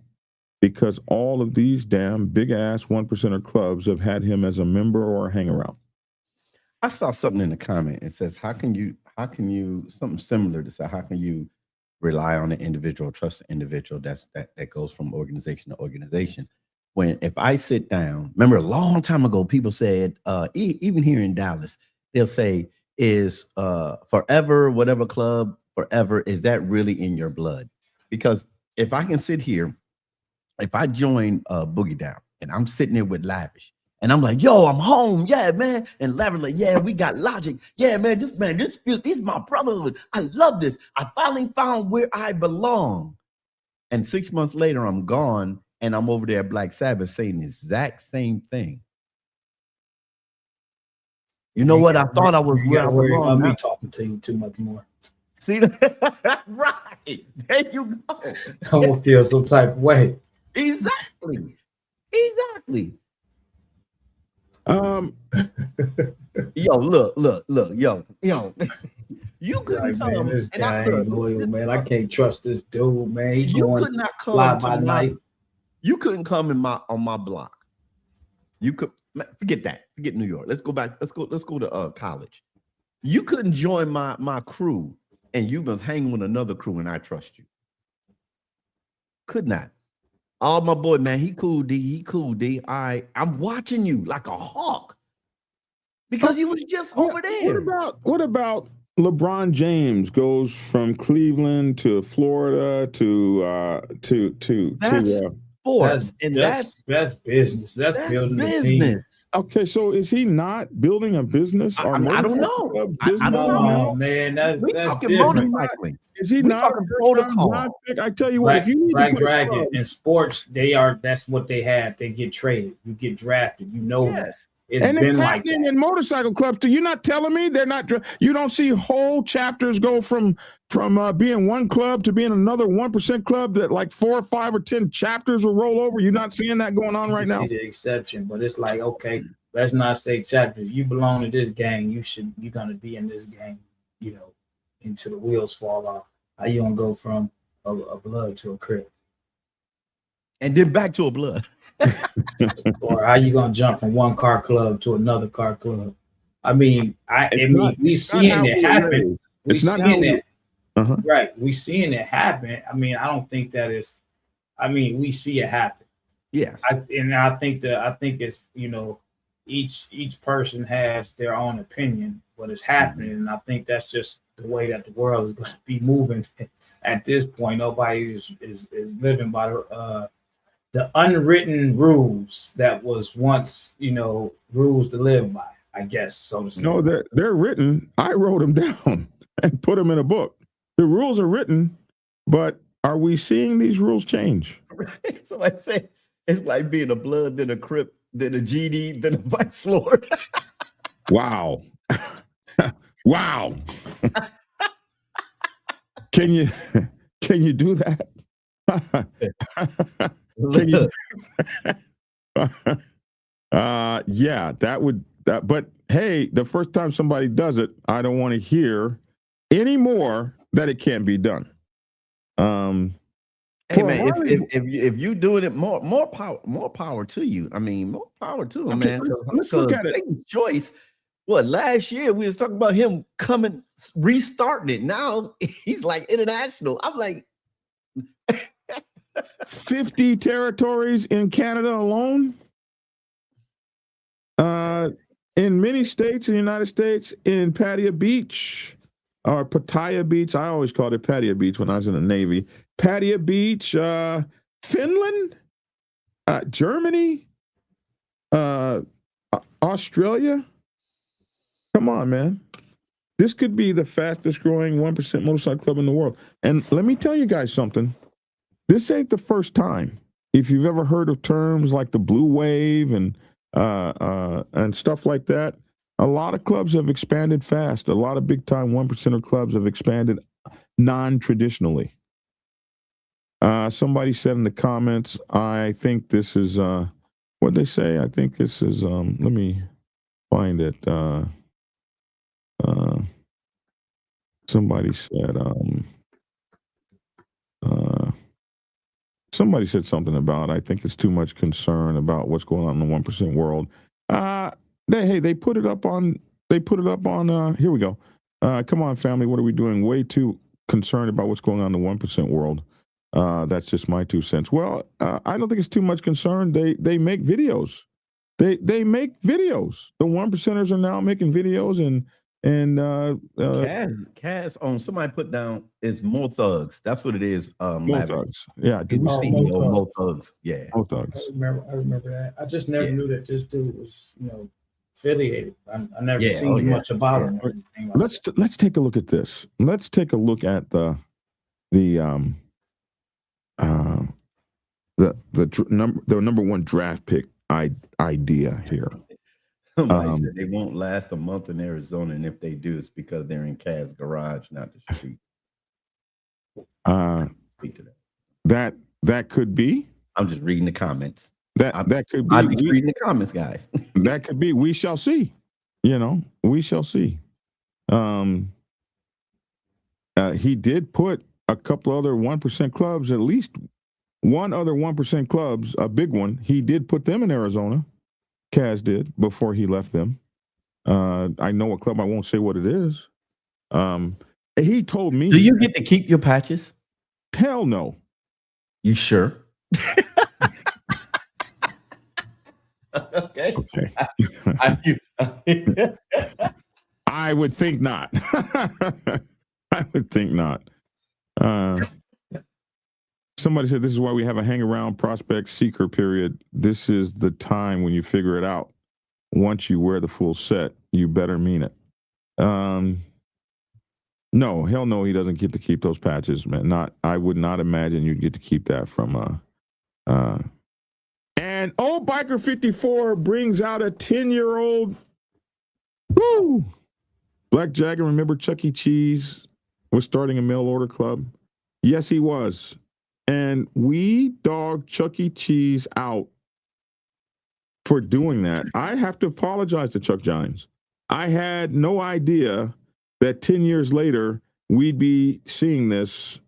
because all of these damn big ass 1%er clubs have had him as a member or a hang around. I saw something in the comment. It says, how can you something similar to say, how can you rely on an individual, trust an individual that goes from organization to organization? When if I sit down, remember a long time ago, people said, even here in Dallas, they'll say, is forever, whatever club, forever, is that really in your blood? Because if I can sit here, if I join Boogie Down and I'm sitting there with Lavish, and I'm like, yo, I'm home. Yeah, man. And Lavish like, yeah, we got Logic. Yeah, man, this is my brotherhood. I love this. I finally found where I belong. And 6 months later, I'm gone, and I'm over there at Black Sabbath saying the exact same thing. You know what? I thought I was You where I gotta worry belong. about Now. me talking to you too much more. See that? Right. There you go. I'm gonna feel some type of way. Exactly. Yo, look, yo. You couldn't Like, man, come, this and I guy look, ain't loyal, this- man. I can't trust this dude, man. He you going could not fly come by to night. you couldn't come on my block. You could forget that. Forget New York. Let's go back. Let's go to college. You couldn't join my crew, and you must hang with another crew, and I trust you. Could not. Oh, my boy, man, he cool, D. He cool, D. All right, I'm watching you like a hawk because you was just over there. What about LeBron James goes from Cleveland to Florida to That's sports, and that's business. That's building a team. business. okay. So is he not building a business? I don't know. I Business don't know. No, man, We that's talking different. motorcycling. Is he We not talking protocol. I tell you what, if you need Black to put a Dragon club- in sports, that's what they have. They get traded. You get drafted. You know that. Yes. It's and been it's like happening that. in motorcycle clubs too. You're not telling me they're not. You don't see whole chapters go from being one club to being another 1% club that like 4 or 5 or 10 chapters will roll over. You're not seeing that going on right You now. see the exception, but it's like, okay, let's not say chapters. If you belong to this gang, you're gonna be in this gang, until the wheels fall off. How you gonna go from a blood to a crib? And then back to a blood. Or how you gonna jump from one car club to another car club? I mean, we seeing it happen. We seeing it, right? We seeing it happen. I mean, I don't think that is. I mean, we see it happen. Yes. I think it's each person has their own opinion what is happening, and I think that's just the way that the world is going to be moving at this point. Nobody is living by the unwritten rules that was once, rules to live by, I guess, so to say. No, they're written. I wrote them down and put them in a book. The rules are written, but are we seeing these rules change? So I say it's like being a blood, then a crip, then a GD, then a vice lord. Wow. Wow. Can you do that? Can you? Yeah, but hey, the first time somebody does it, I don't want to hear anymore that it can't be done. Hey man, if you doing it, more power to you. I mean, more power to him, man. Let's look at it. Satan's choice. What, last year we was talking about him restarting it. Now he's like international. I'm like 50 territories in Canada alone. In many states in the United States, in Pattaya Beach or Pattaya Beach. I always called it Pattaya Beach when I was in the Navy. Pattaya Beach, Finland, Germany, Australia. Come on, man. This could be the fastest growing 1% motorcycle club in the world. And let me tell you guys something. This ain't the first time. If you've ever heard of terms like the blue wave and stuff like that, a lot of clubs have expanded fast. A lot of big time 1%er clubs have expanded non-traditionally. Somebody said in the comments, I think this is what they say. I think this is let me find it. Somebody said something about, I think it's too much concern about what's going on in the 1% world. They put it up on, here we go. Come on, family, what are we doing? Way too concerned about what's going on in the 1% world. That's just my 2 cents. Well, I don't think it's too much concern. They make videos. They make videos. The 1%ers are now making videos and Kaz on somebody put down is More Thugs. That's what it is. More Thugs. Yeah. Did we see More Thugs? Yeah. More Thugs. I remember that. I just never knew that this dude was, affiliated. I never seen much about him or anything like that. Let's take a look at this. Let's take a look at the number one draft pick idea here. Somebody Um, said they won't last a month in Arizona, and if they do, it's because they're in Kaz's garage, not the street. Speak to that. that could be. I'm just reading the comments. That could I'm be. just reading the comments, guys. That could be. We shall see. We shall see. He did put a couple other 1% clubs, at least one other 1% clubs, a big one. He did put them in Arizona. Kaz did before he left them. I know a club. I won't say what it is. He told me. Do you get to keep your patches? Hell no. You sure? Okay. I would think not. I would think not. Somebody said this is why we have a hang around prospect seeker period. This is the time when you figure it out. Once you wear the full set, you better mean it. No, hell no, he doesn't get to keep those patches, man. I would not imagine you'd get to keep that from and old Biker 54 brings out a 10-year-old. Woo! Black Dragon, remember Chuck E. Cheese was starting a mail order club? Yes, he was. And we dogged Chuck E. Cheese out for doing that. I have to apologize to Chuck Giles. I had no idea that 10 years later, we'd be seeing this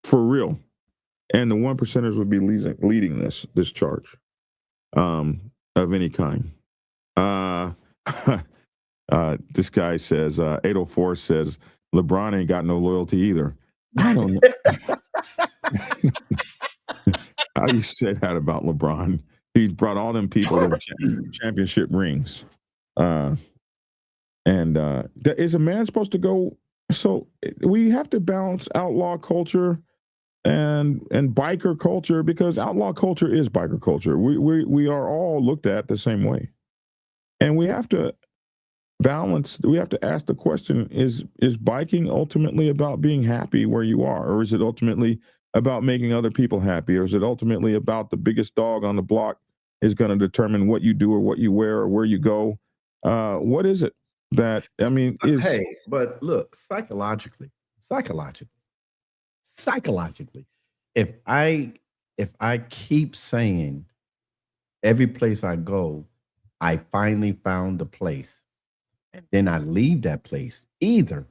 for real. And the 1%ers would be leading this charge of any kind. This guy says, 804 says, LeBron ain't got no loyalty either. I don't know. How you say that about LeBron? He's brought all them people to championship rings. Is a man supposed to go? So we have to balance outlaw culture and biker culture, because outlaw culture is biker culture. We are all looked at the same way, and we have to balance. We have to ask the question: Is biking ultimately about being happy where you are, or is it ultimately about making other people happy, or is it ultimately about the biggest dog on the block is going to determine what you do or what you wear or where you go? What is it that, I mean, is... Hey, but look, psychologically, if I keep saying every place I go, I finally found the place, and then I leave that place, either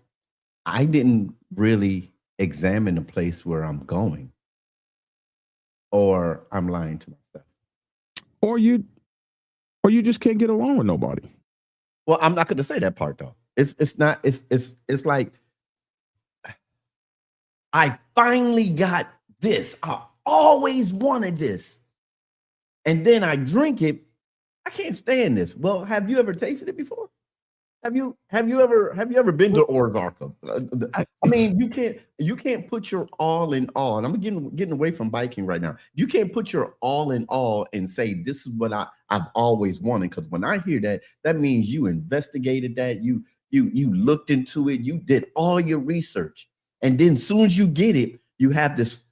I didn't really examine the place where I'm going, or I'm lying to myself, or you just can't get along with nobody. Well, I'm not going to say that part though. It's like I finally got this. I always wanted this, and then I drink it. I can't stand this. Well, have you ever tasted it before? Have you ever been to Ozarka? I mean, you can't put your all in all. And I'm getting away from biking right now. You can't put your all in all and say this is what I've always wanted. Because when I hear that, that means you investigated that, you looked into it, you did all your research, and then as soon as you get it, you have this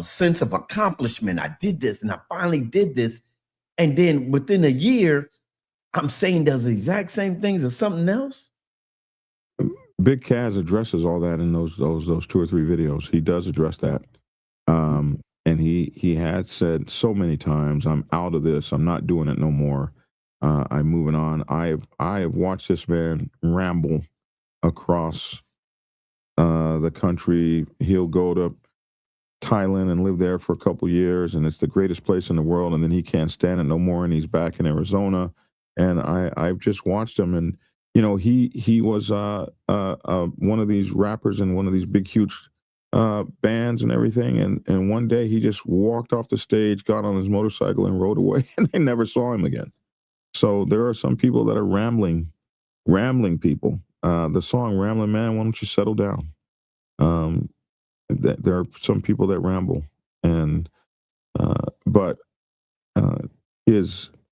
sense of accomplishment. I did this, and I finally did this, and then within a year, I'm saying does the exact same things as something else. Big Kaz addresses all that in those 2 or 3 videos. He does address that, and he had said so many times, "I'm out of this. I'm not doing it no more. I'm moving on." I have watched this man ramble across the country. He'll go to Thailand and live there for a couple years, and it's the greatest place in the world. And then he can't stand it no more, and he's back in Arizona. And I've just watched him, and he was one of these rappers in one of these big huge bands and everything. And one day he just walked off the stage, got on his motorcycle, and rode away, and they never saw him again. So there are some people that are rambling people. The song "Rambling Man," why don't you settle down? There are some people that ramble, and but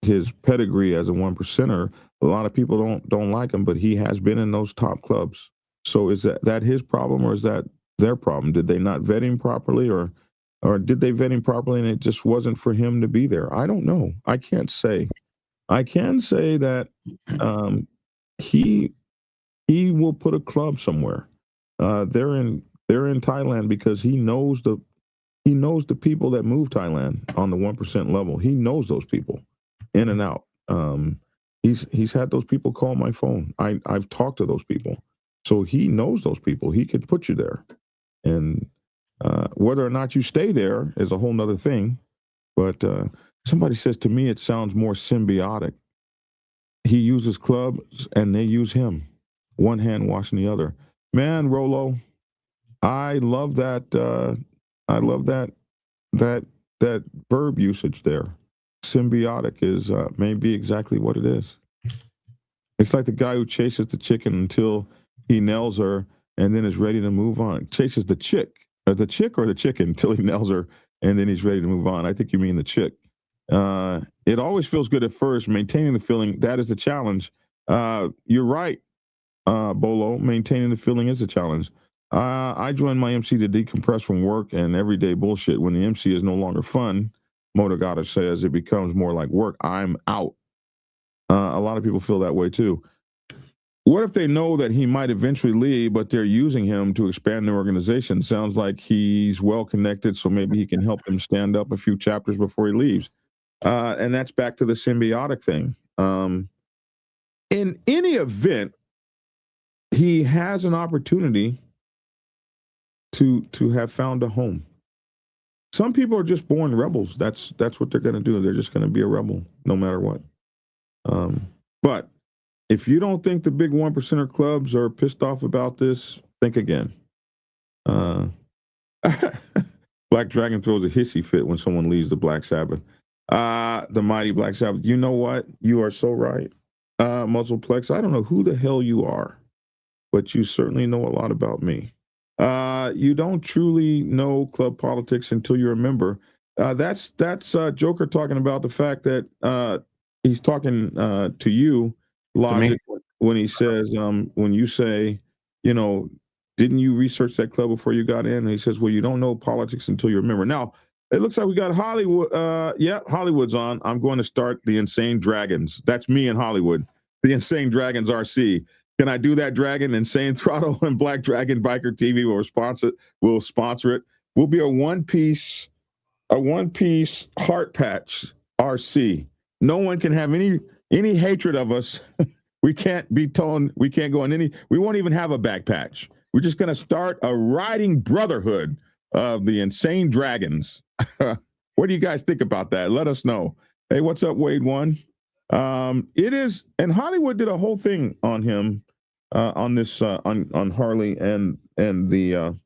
his pedigree as a 1%er, a lot of people don't like him, but he has been in those top clubs. So is that his problem, or is that their problem? Did they not vet him properly, or did they vet him properly and it just wasn't for him to be there? I don't know. I can't say. I can say that he will put a club somewhere. They're in Thailand because he knows the people that move Thailand on the 1% level. He knows those people in and out. He's had those people call my phone. I've talked to those people, so he knows those people. He can put you there, and whether or not you stay there is a whole nother thing. But somebody says to me, it sounds more symbiotic. He uses clubs and they use him. One hand washing the other. Man, Rolo, I love that. I love that verb usage there. Symbiotic is maybe exactly what it is. It's like the guy who chases the chicken until he nails her and then is ready to move on. Chases the chick or the chicken until he nails her and then he's ready to move on. I think you mean the chick. It always feels good at first. Maintaining the feeling, that is the challenge. You're right, Bolo. Maintaining the feeling is a challenge. I joined my MC to decompress from work and everyday bullshit. When the MC is no longer fun, Motogata says, it becomes more like work. I'm out. A lot of people feel that way too. What if they know that he might eventually leave, but they're using him to expand their organization? Sounds like he's well connected, so maybe he can help them stand up a few chapters before he leaves. And that's back to the symbiotic thing. In any event, he has an opportunity to have found a home. Some people are just born rebels. That's what they're going to do. They're just going to be a rebel no matter what. But if you don't think the big 1%er clubs are pissed off about this, think again. Black Dragon throws a hissy fit when someone leaves the Black Sabbath. The mighty Black Sabbath. You know what? You are so right. Muzzleplex, I don't know who the hell you are, but you certainly know a lot about me. You don't truly know club politics until you're a member. That's Joker talking about the fact that he's talking to you, Logic, when he says, when you say, you know, didn't you research that club before you got in? And he says, well, you don't know politics until you're a member. Now, it looks like we got Hollywood. Yeah, Hollywood's on. I'm going to start the Insane Dragons. That's me in Hollywood. The Insane Dragons RC. Can I do that, Dragon? Insane Throttle and Black Dragon Biker TV will sponsor it. We'll be a one-piece heart patch RC. No one can have any hatred of us. We can't be told, we can't go on any, we won't even have a back patch. We're just going to start a riding brotherhood of the Insane Dragons. What do you guys think about that? Let us know. Hey, what's up, Wade One? It is, and Hollywood did a whole thing on him, on this, on Harley and the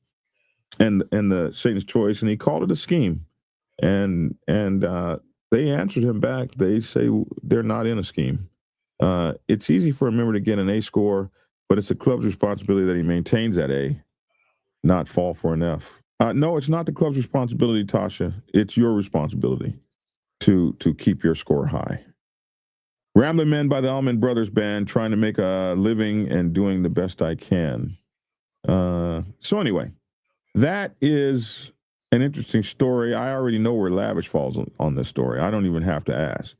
Satan's Choice, and he called it a scheme. And they answered him back. They say they're not in a scheme. It's easy for a member to get an A score, but it's the club's responsibility that he maintains that A, not fall for an F. No, it's not the club's responsibility, Tasha. It's your responsibility to keep your score high. Rambling Men by the Allman Brothers Band, trying to make a living and doing the best I can. So anyway, that is an interesting story. I already know where Lavish falls on this story. I don't even have to ask.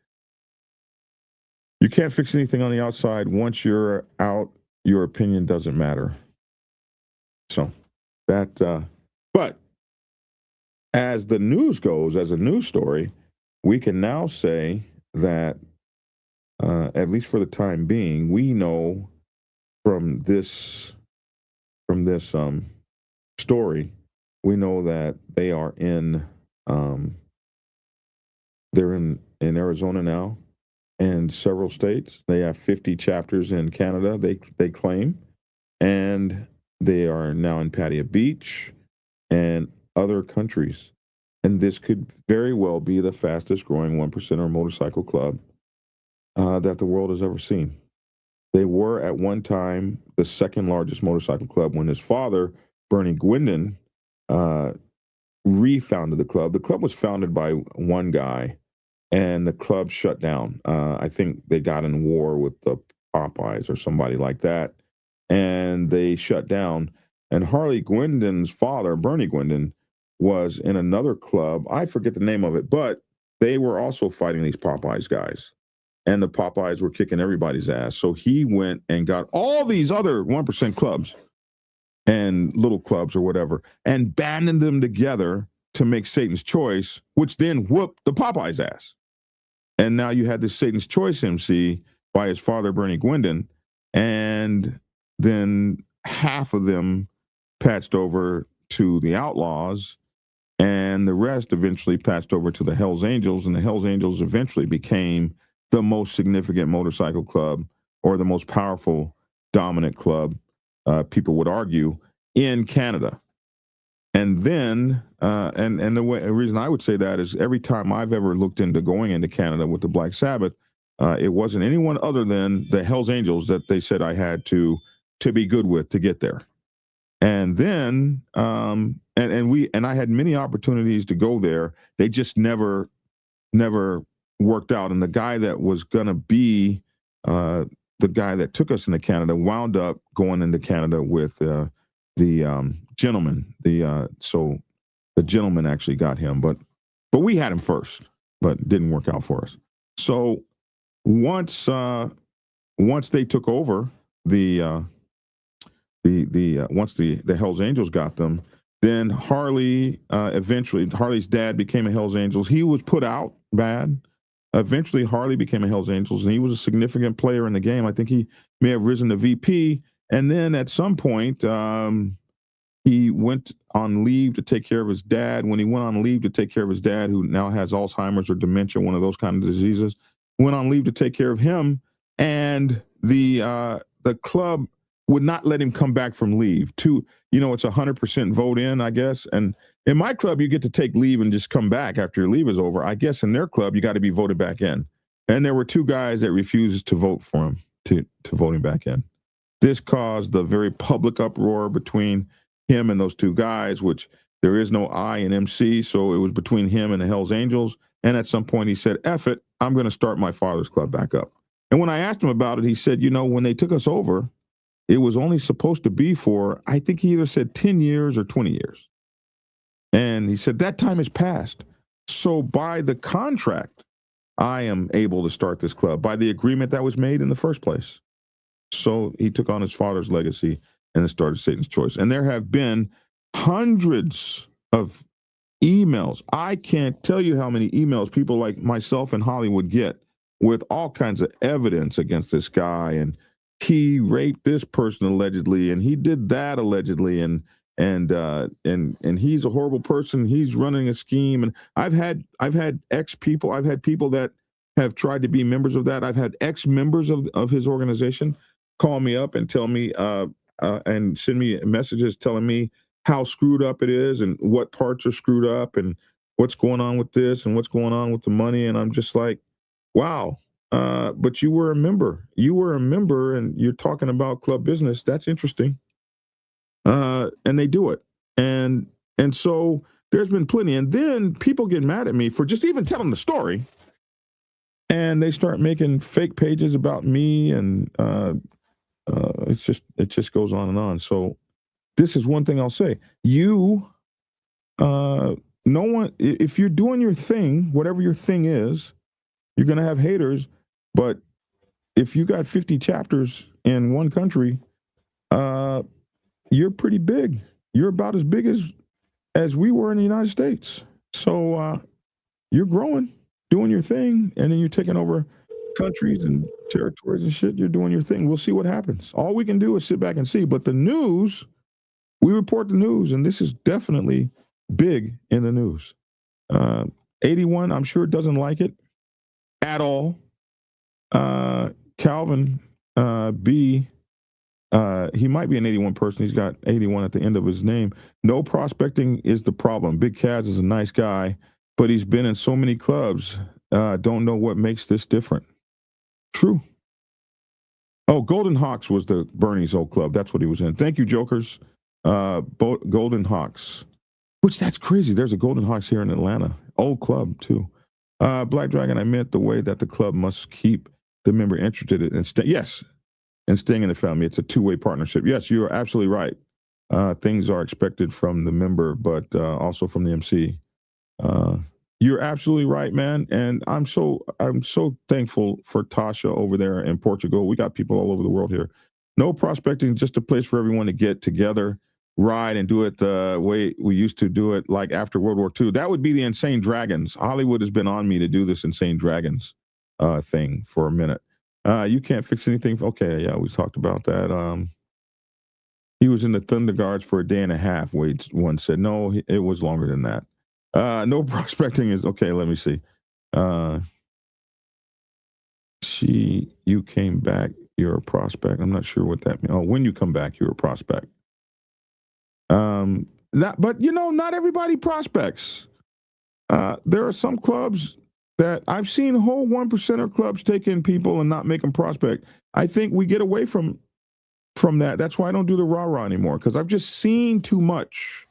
You can't fix anything on the outside. Once you're out, your opinion doesn't matter. So that, but as the news goes, as a news story, we can now say that, at least for the time being, we know from this story, we know that they are in, they're in Arizona now and several states. They have 50 chapters in Canada, they claim, and they are now in Pattaya Beach and other countries. And this could very well be the fastest growing 1%er motorcycle club that the world has ever seen. They were at one time the second largest motorcycle club when his father, Bernie Guindon, refounded the club. The club was founded by one guy, and the club shut down. I think they got in war with the Popeyes or somebody like that, and they shut down. And Harley Guindon's father, Bernie Guindon, was in another club. I forget the name of it, but they were also fighting these Popeyes guys. and the Popeyes were kicking everybody's ass. So he went and got all these other 1% clubs and little clubs or whatever, and banded them together to make Satan's Choice, which then whooped the Popeyes ass. And now you had this Satan's Choice MC by his father, Bernie Guindon, and then half of them patched over to the Outlaws, and the rest eventually patched over to the Hells Angels, and the Hells Angels eventually became the most significant motorcycle club, or the most powerful, dominant club, people would argue, in Canada. And then, and the reason I would say that is every time I've ever looked into going into Canada with the Black Sabbath, it wasn't anyone other than the Hells Angels that they said I had to be good with to get there. And then, and I had many opportunities to go there. They just never worked out. And the guy that was going to be the guy that took us into Canada wound up going into Canada with the gentleman. So the gentleman actually got him, but we had him first, but it didn't work out for us. So once they took over once the Hells Angels got them, then Harley eventually, Harley's dad became a Hells Angels. He was put out bad. Eventually, Harley became a Hells Angels, and he was a significant player in the game. I think he may have risen to VP. And then at some point, he went on leave to take care of his dad. When he went on leave to take care of his dad, who now has Alzheimer's or dementia, one of those kind of diseases, went on leave to take care of him, and the club would not let him come back from leave. It's 100% vote in, I guess. And in my club, you get to take leave and just come back after your leave is over. I guess in their club, you got to be voted back in. And there were two guys that refused to vote for him, to vote him back in. This caused a very public uproar between him and those two guys, which there is no I in MC, so it was between him and the Hells Angels. And at some point he said, F it, I'm going to start my father's club back up. And when I asked him about it, he said, when they took us over, it was only supposed to be for, I think he either said 10 years or 20 years. And he said, that time has passed. So by the contract, I am able to start this club, by the agreement that was made in the first place. So he took on his father's legacy and started Satan's Choice. And there have been hundreds of emails. I can't tell you how many emails people like myself and Hollywood get with all kinds of evidence against this guy. And he raped this person allegedly, and he did that allegedly, and he's a horrible person. He's running a scheme. And I've had people that have tried to be members of that. I've had ex-members of his organization call me up and tell me and send me messages telling me how screwed up it is and what parts are screwed up and what's going on with this and what's going on with the money. And I'm just like, wow. But you were a member. And you're talking about club business. That's interesting. And they do it. And so there's been plenty. And then people get mad at me for just even telling the story. And they start making fake pages about me. And it just goes on and on. So this is one thing I'll say. No one, if you're doing your thing, whatever your thing is, you're going to have haters. But if you got 50 chapters in one country, you're pretty big. You're about as big as we were in the United States. So you're growing, doing your thing, and then you're taking over countries and territories and shit. You're doing your thing. We'll see what happens. All we can do is sit back and see. But the news, we report the news, and this is definitely big in the news. 81, I'm sure, doesn't like it at all. Calvin B, he might be an 81 person. He's got 81 at the end of his name. No prospecting is the problem. Big Kaz is a nice guy, but he's been in so many clubs. Don't know what makes this different. True. Oh, Golden Hawks was the Bernie's old club. That's what he was in. Thank you, Jokers. Golden Hawks, which that's crazy. There's a Golden Hawks here in Atlanta. Old club, too. Black Dragon, I meant the way that the club must keep the member interested in and staying in the family. It's a two-way partnership. Yes, you are absolutely right. Things are expected from the member, but also from the MC. You're absolutely right, man. And I'm so thankful for Tasha over there in Portugal. We got people all over the world here. No prospecting, just a place for everyone to get together, ride, and do it the way we used to do it, like after World War II. That would be the Insane Dragons. Hollywood has been on me to do this Insane Dragons thing for a minute. You can't fix anything. Okay, yeah, we talked about that. He was in the Thunder Guards for a day and a half. Wade one said, no, it was longer than that. No prospecting is okay. Let me see. You came back. You're a prospect. I'm not sure what that means. Oh, when you come back, you're a prospect. But not everybody prospects. There are some clubs that I've seen whole 1%er clubs take in people and not make them prospect. I think we get away from that. That's why I don't do the rah-rah anymore, because I've just seen too much.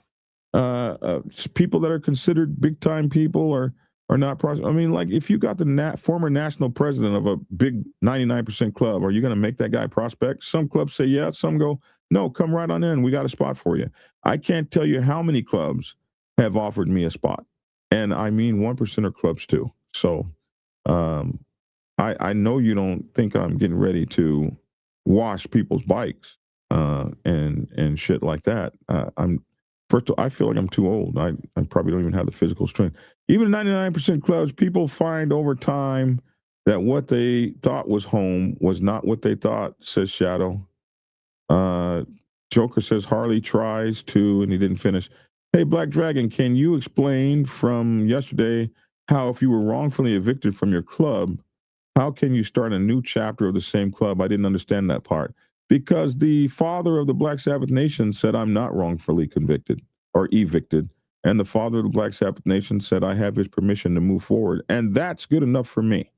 People that are considered big time people are not prospect. I mean, like, if you got the former national president of a big 99% club, are you going to make that guy prospect? Some clubs say yeah, some go no, come right on in. We got a spot for you. I can't tell you how many clubs have offered me a spot, and I mean 1%er clubs too. So I know you don't think I'm getting ready to wash people's bikes and shit like that. First of all, I feel like I'm too old. I probably don't even have the physical strength. Even 99% clubs, people find over time that what they thought was home was not what they thought, says Shadow. Joker says Harley tries to, and he didn't finish. Hey, Black Dragon, can you explain from yesterday how if you were wrongfully evicted from your club, how can you start a new chapter of the same club? I didn't understand that part. Because the father of the Black Sabbath Nation said I'm not wrongfully convicted or evicted. And the father of the Black Sabbath Nation said I have his permission to move forward. And that's good enough for me.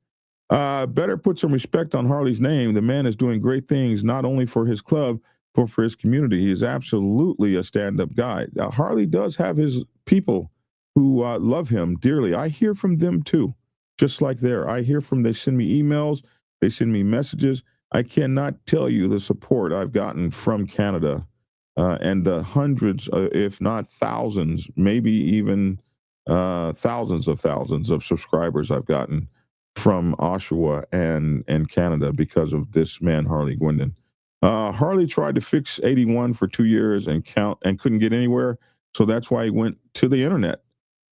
Better put some respect on Harley's name. The man is doing great things, not only for his club, but for his community. He is absolutely a stand-up guy. Harley does have his people who love him dearly. I hear from them too, just like there. I hear from, they send me emails, they send me messages. I cannot tell you the support I've gotten from Canada and the hundreds, if not thousands, maybe even thousands of subscribers I've gotten from Oshawa and Canada because of this man, Harley Guindon. Harley tried to fix 81 for 2 years and couldn't get anywhere. So that's why he went to the internet.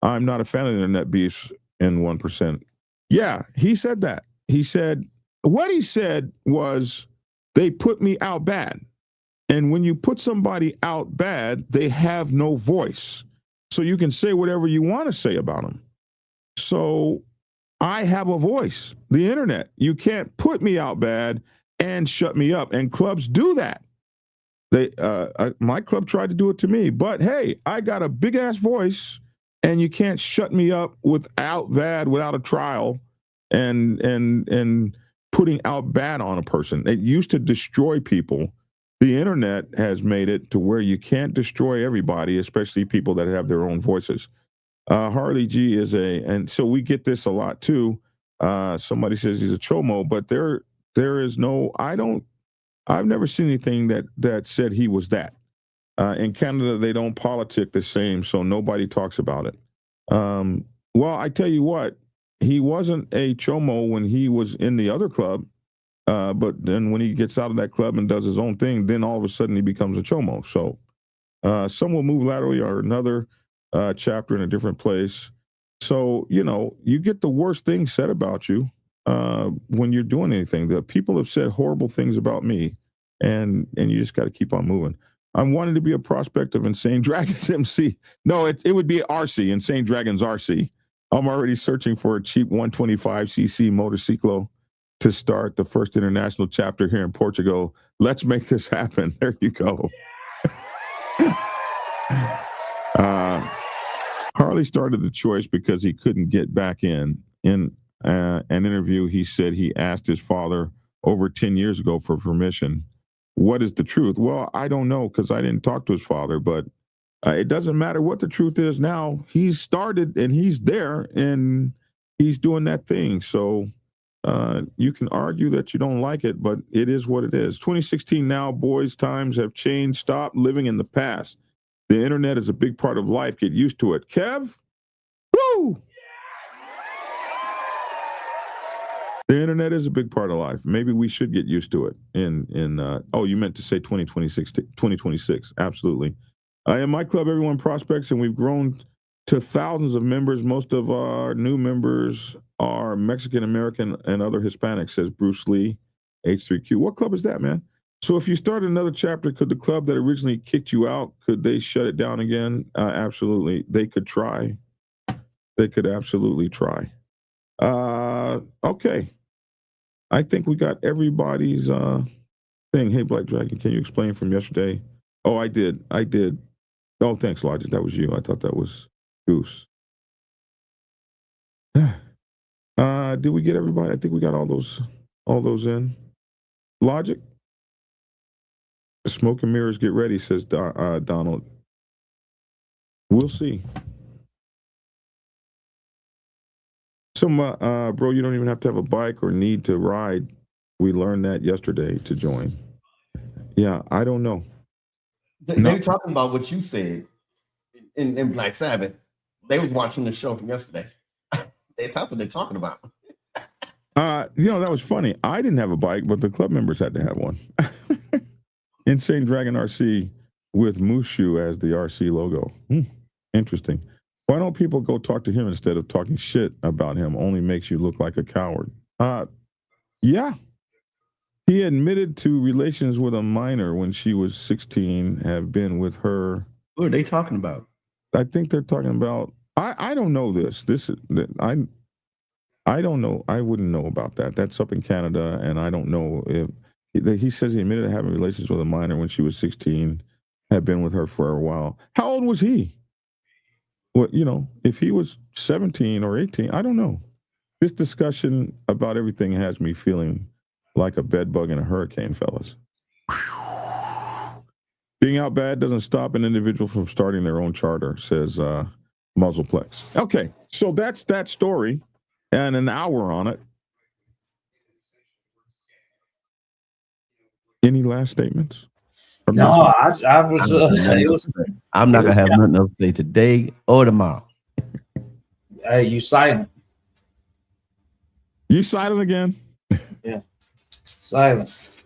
I'm not a fan of the internet beast in 1%. Yeah, he said that. What he said was, they put me out bad. And when you put somebody out bad, they have no voice. So you can say whatever you want to say about them. So I have a voice, the internet. You can't put me out bad and shut me up. And clubs do that. My club tried to do it to me. But hey, I got a big ass voice, and you can't shut me up without a trial and putting out bad on a person. It used to destroy people. The internet has made it to where you can't destroy everybody, especially people that have their own voices. Harley G is and so we get this a lot too. Somebody says he's a chomo, but there is no, I've never seen anything that said he was that. In Canada, they don't politic the same, so nobody talks about it. Well, I tell you what, he wasn't a chomo when he was in the other club, but then when he gets out of that club and does his own thing, then all of a sudden he becomes a chomo. So some will move laterally or another chapter in a different place. So, you get the worst things said about you when you're doing anything. The people have said horrible things about me, and you just got to keep on moving. I'm wanting to be a prospect of Insane Dragons MC. No, it would be RC, Insane Dragons RC. I'm already searching for a cheap 125cc motorcycle to start the first international chapter here in Portugal. Let's make this happen. There you go. Harley started the choice because he couldn't get back in. In an interview, he said he asked his father over 10 years ago for permission. What is the truth? Well, I don't know, because I didn't talk to his father, but it doesn't matter what the truth is now. He's started and he's there and he's doing that thing. So you can argue that you don't like it, but it is what it is. 2016 now, boys, times have changed. Stop living in the past. The internet is a big part of life. Get used to it. Kev? Woo! The internet is a big part of life. Maybe we should get used to it. Oh, you meant to say 2026. Absolutely. In my club, everyone prospects, and we've grown to thousands of members. Most of our new members are Mexican American and other Hispanics, says Bruce Lee, H3Q. What club is that, man? So if you start another chapter, could the club that originally kicked you out, could they shut it down again? Absolutely. They could try. They could absolutely try. Okay. I think we got everybody's thing. Hey, Black Dragon, can you explain from yesterday? Oh, I did. Oh, thanks, Logic. That was you. I thought that was Goose. Did we get everybody? I think we got all those in. Logic? Smoke and mirrors, get ready, says Donald. We'll see. Bro, you don't even have to have a bike or need to ride. We learned that yesterday to join. Yeah, I don't know. They were talking about what you said in Black Sabbath. They was watching the show from yesterday. That's what they're talking about. That was funny. I didn't have a bike, but the club members had to have one. Insane Dragon RC with Mushu as the RC logo. Interesting. Why don't people go talk to him instead of talking shit about him? Only makes you look like a coward. Yeah. He admitted to relations with a minor when she was 16, have been with her. What are they talking about? I think they're talking about, I don't know this. I don't know. I wouldn't know about that. That's up in Canada, and I don't know if, he says he admitted to having relations with a minor when she was 16, had been with her for a while. How old was he? Well, if he was 17 or 18, I don't know. This discussion about everything has me feeling like a bed bug in a hurricane, fellas. Being out bad doesn't stop an individual from starting their own charter, says Muzzleplex. Okay, so that's that story and an hour on it. Any last statements? No, I was. I'm not gonna have nothing else to say today or tomorrow. Hey, you silent. You silent again? Yeah, silent.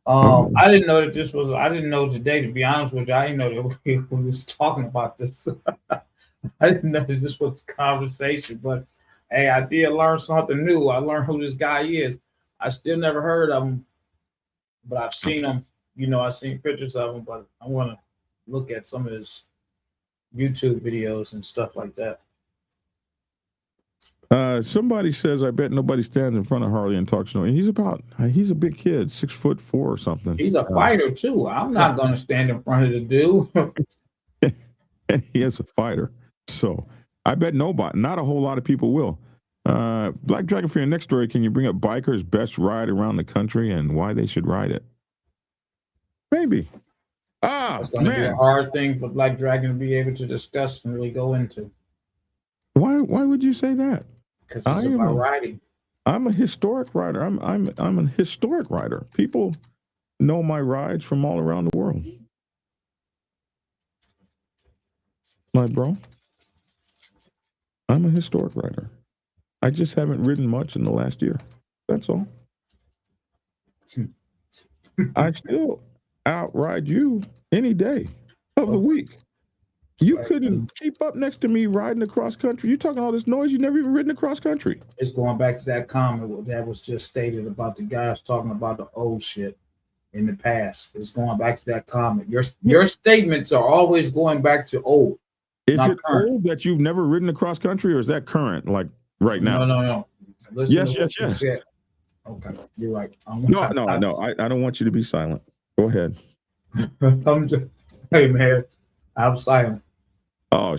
I didn't know that this was. I didn't know today. To be honest with you, I didn't know that we was talking about this. I didn't know that this was a conversation. But hey, I did learn something new. I learned who this guy is. I still never heard of him, but I've seen him. I've seen pictures of him, but I want to look at some of his YouTube videos and stuff like that. Somebody says, I bet nobody stands in front of Harley and talks to him. He's a big kid, 6'4" or something. He's a fighter too. I'm not going to stand in front of the dude. And he is a fighter. So I bet not a whole lot of people will. Black Dragon, for your next story, can you bring up bikers' best ride around the country and why they should ride it? Maybe. It's going to be a hard thing for Black Dragon to be able to discuss and really go into. Why would you say that? Because it's about riding. I'm a historic rider. I'm a historic rider. People know my rides from all around the world. My bro. I'm a historic rider. I just haven't ridden much in the last year. That's all. I still outride you any day of the week. You couldn't keep up next to me riding across country. You talking all this noise, you never even ridden across country. It's going back to that comment that was just stated about the guys talking about the old shit in the past. It's going back to that comment. Your statements are always going back to old. Is it current. Old that you've never ridden across country, or is that current, like right now? No. Listen yes. Okay, you're right. No. I don't want you to be silent. Go ahead. Hey, man, I'm silent. Oh,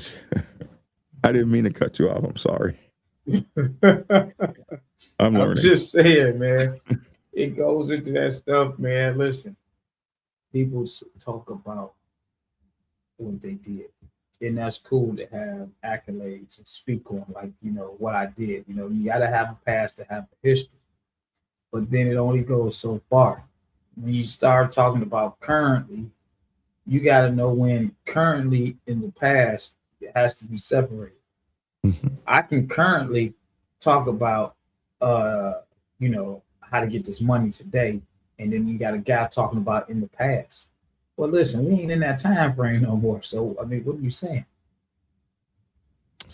I didn't mean to cut you off. I'm sorry. I'm learning. I'm just saying, man. It goes into that stuff, man. Listen, people talk about what they did. And that's cool to have accolades and speak on, like, what I did. You got to have a past to have a history. But then it only goes so far. When you start talking about currently, you got to know when currently in the past, it has to be separated. Mm-hmm. I can currently talk about you know, how to get this money today, and then you got a guy talking about in the past. Well, listen, we ain't in that time frame no more. So, I mean, what are you saying?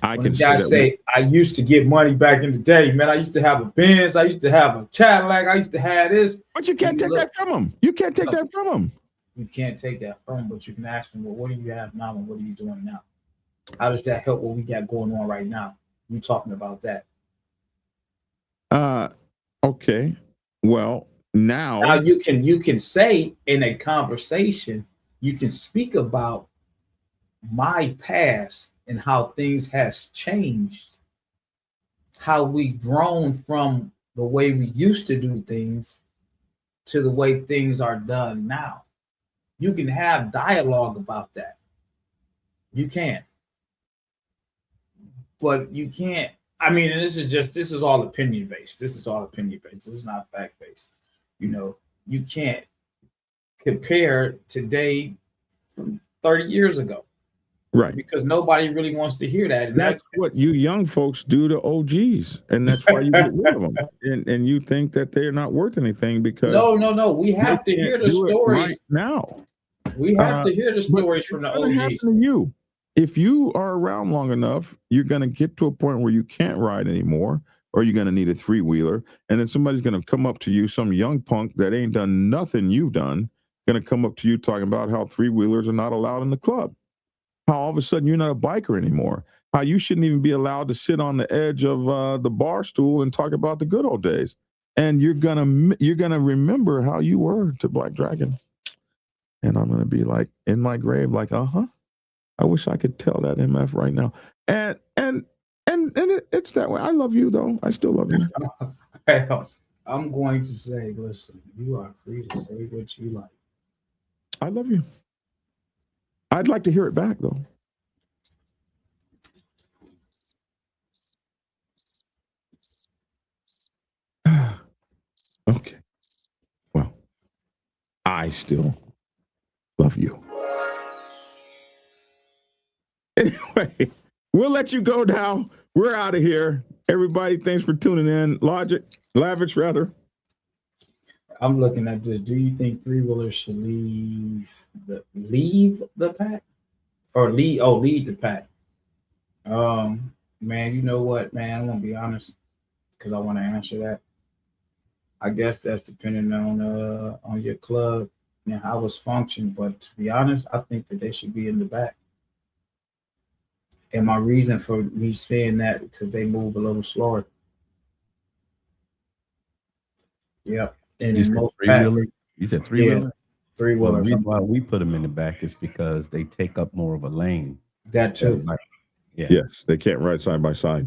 I When the can say guy that. say, I used to get money back in the day, man. I used to have a Benz. I used to have a Cadillac. I used to have this. But you can't take that from them. You can't take that from them. You can't take that from them, but you can ask them, well, what do you have now and what are you doing now? How does that help what we got going on right now? You talking about that? Okay. Well, now you can say in a conversation, you can speak about my past and how things has changed, how we've grown from the way we used to do things to the way things are done now. You can have dialogue about that. You can. But you can't. I mean, and this is all opinion based. This is all opinion based. This is not fact based. You know, you can't compare today from 30 years ago. right. Because nobody really wants to hear that. And That's what you young folks do to OGs, and that's why you get rid of them. And you think that they're not worth anything because no. We have to hear the stories right now. We have to hear the stories from the What's OGs. to you? If you are around long enough, you're going to get to a point where you can't ride anymore, or you're going to need a three-wheeler, and then somebody's going to come up to you, some young punk that ain't done nothing you've done, going to come up to you talking about how three-wheelers are not allowed in the club. How all of a sudden you're not a biker anymore. How you shouldn't even be allowed to sit on the edge of the bar stool and talk about the good old days. And you're gonna remember how you were to Black Dragon. And I'm gonna be like in my grave, like, I wish I could tell that MF right now. And it's that way. I love you though. I still love you. I'm going to say, listen, you are free to say what you like. I love you. I'd like to hear it back though. Okay. Well, I still love you. Anyway, we'll let you go now. We're out of here. Everybody, thanks for tuning in. Lavish rather. I'm looking at this. Do you think three-wheelers should leave the pack? Or lead the pack? Man, you know what, man? I'm gonna be honest, because I want to answer that. I guess that's depending on your club and how it's functioned. But to be honest, I think that they should be in the back. And my reason for me saying that because they move a little slower. Yep. And in most packs, you said three-wheeler? Yeah, three-wheeler. Well, the reason why we put them in the back is because they take up more of a lane. That too. Yeah. Yes, they can't ride side by side.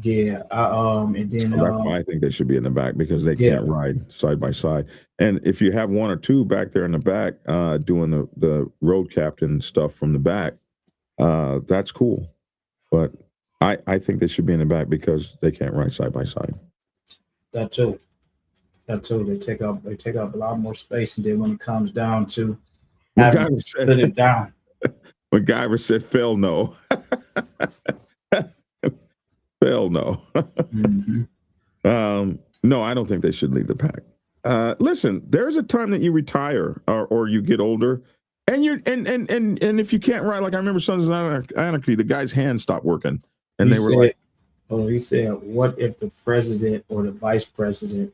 Yeah. And then So that's why I think they should be in the back because they can't ride side by side. And if you have one or two back there in the back doing the road captain stuff from the back, that's cool. But I think they should be in the back because they can't ride side by side. That too. They take up a lot more space, and then when it comes down to having to sit it down. MacGyver said, "Fail no." Fail no. Mm-hmm. No, I don't think they should lead the pack. Listen, there's a time that you retire or you get older, and if you can't ride, like I remember Sons of Anarchy, the guy's hands stopped working, and he said, "What if the president or the vice president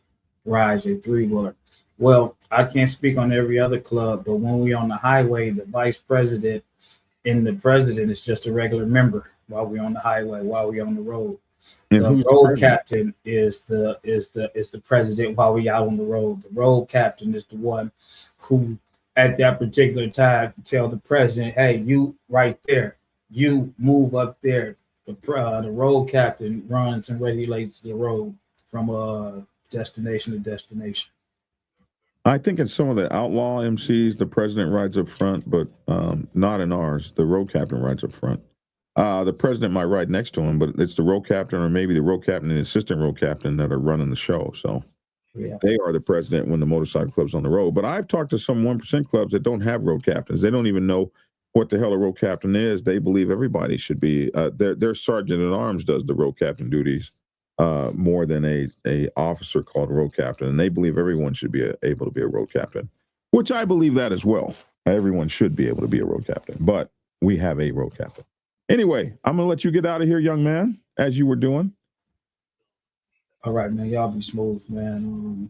rides a three-wheeler?" Well, I can't speak on every other club, but when we on the highway, the vice president and the president is just a regular member while we're on the highway, while we're on the road. The road captain is the president while we out on the road. The road captain is the one who at that particular time can tell the president, hey, you right there, you move up there. The road captain runs and regulates the road from destination to destination. I think in some of the outlaw MCs, the president rides up front, but not in ours. The road captain rides up front. The president might ride next to him, but it's the road captain or maybe the road captain and the assistant road captain that are running the show. So they are the president when the motorcycle club's on the road. But I've talked to some 1% clubs that don't have road captains. They don't even know what the hell a road captain is. They believe everybody should be. Their sergeant at arms does the road captain duties. more than a officer called road captain, and they believe everyone should be able to be a road captain, which I believe that as well. Everyone should be able to be a road captain, but we have a road captain. Anyway, I'm gonna let you get out of here, young man, as you were doing. All right, man. Y'all be smooth, man.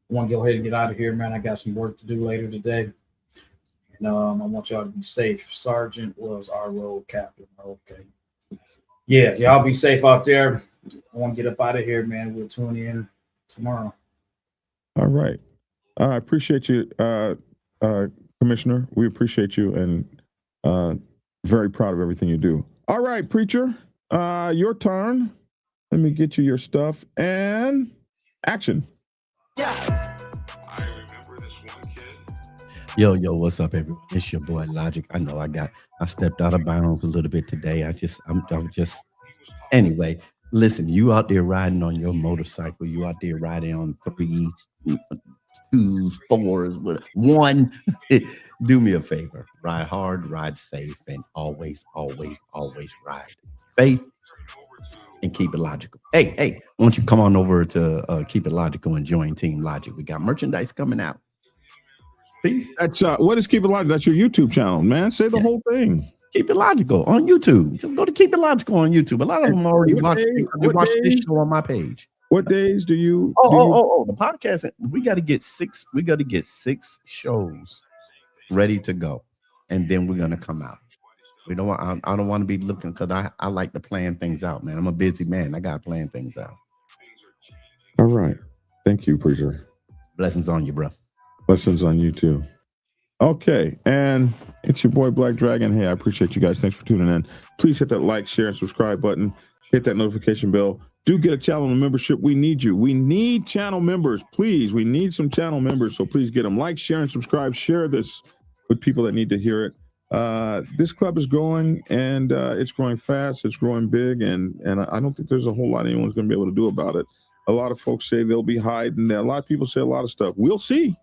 I want to go ahead and get out of here, man. I got some work to do later today. And I want y'all to be safe. Sergeant was our road captain. Okay. Yeah, y'all be safe out there. I want to get up out of here, man. We'll tune in tomorrow. All right. I appreciate you, Commissioner. We appreciate you, and very proud of everything you do. All right, Preacher, your turn. Let me get you your stuff and action. I remember this one kid. Yo, what's up, everyone? It's your boy Logic. I know I stepped out of bounds a little bit today. I'm just anyway. Listen, you out there riding on your motorcycle, you out there riding on 3s, 2s, 4s, 1. Do me a favor. Ride hard, ride safe, and always ride faith and keep it logical. Hey, why don't you come on over to Keep It Logical and join Team Logic? We got merchandise coming out. Peace. That's what is Keep It Logical? That's your YouTube channel, man. Say the whole thing. Keep It Logical on YouTube. Just go to Keep It Logical on YouTube. A lot of them already watch this show on my page. What days do you? The podcast. We got to get 6. We got to get 6 shows ready to go, and then we're gonna come out. We don't want. I don't want to be looking because I like to plan things out, man. I'm a busy man. I got to plan things out. All right. Thank you, Preacher. Blessings on you, bro. Blessings on you too. Okay, and it's your boy Black Dragon. Hey, I appreciate you guys. Thanks for tuning in. Please hit that like, share, and subscribe button. Hit that notification bell. Do get a channel membership. We need you. We need channel members. Please, we need some channel members. So please get them. Like, share, and subscribe. Share this with people that need to hear it. This club is growing, and it's growing fast. It's growing big, and I don't think there's a whole lot anyone's going to be able to do about it. A lot of folks say they'll be hiding. A lot of people say a lot of stuff. We'll see.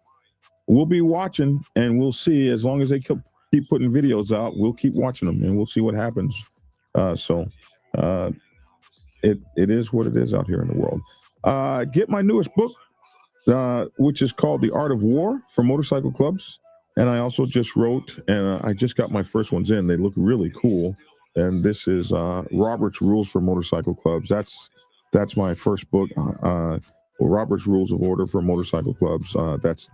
We'll be watching, and we'll see. As long as they keep putting videos out, we'll keep watching them, and we'll see what happens. It is what it is out here in the world. Get my newest book, which is called The Art of War for Motorcycle Clubs. And I also just wrote, and I just got my first ones in. They look really cool. And this is Robert's Rules for Motorcycle Clubs. That's my first book. Robert's Rules of Order for Motorcycle Clubs.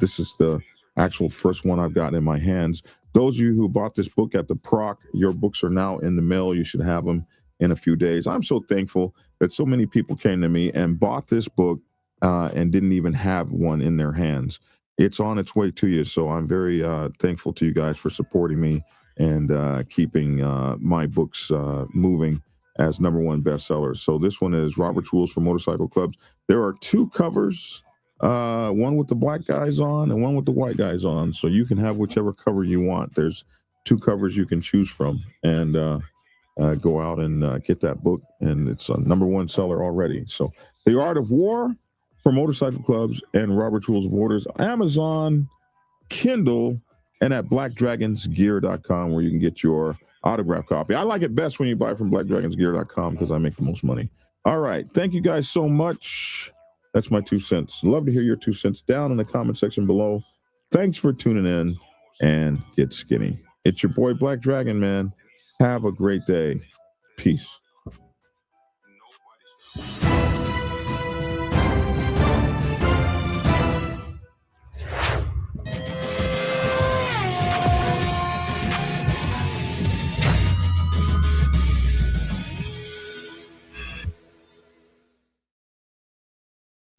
This is the actual first one I've gotten in my hands. Those of you who bought this book at the Proc, your books are now in the mail. You should have them in a few days. I'm so thankful that so many people came to me and bought this book and didn't even have one in their hands. It's on its way to you. So I'm very thankful to you guys for supporting me and keeping my books moving as #1 bestseller. So this one is Robert's Rules for Motorcycle Clubs. There are 2 covers, one with the black guys on and one with the white guys on. So you can have whichever cover you want. There's 2 covers you can choose from, and go out and get that book. And it's a #1 seller already. So The Art of War for Motorcycle Clubs and Robert's Rules of Orders, Amazon, Kindle, and at blackdragonsgear.com, where you can get your autograph copy. I like it best when you buy from blackdragonsgear.com because I make the most money. All right. Thank you guys so much. That's my 2 cents. Love to hear your 2 cents down in the comment section below. Thanks for tuning in, and get skinny. It's your boy Black Dragon, man. Have a great day. Peace.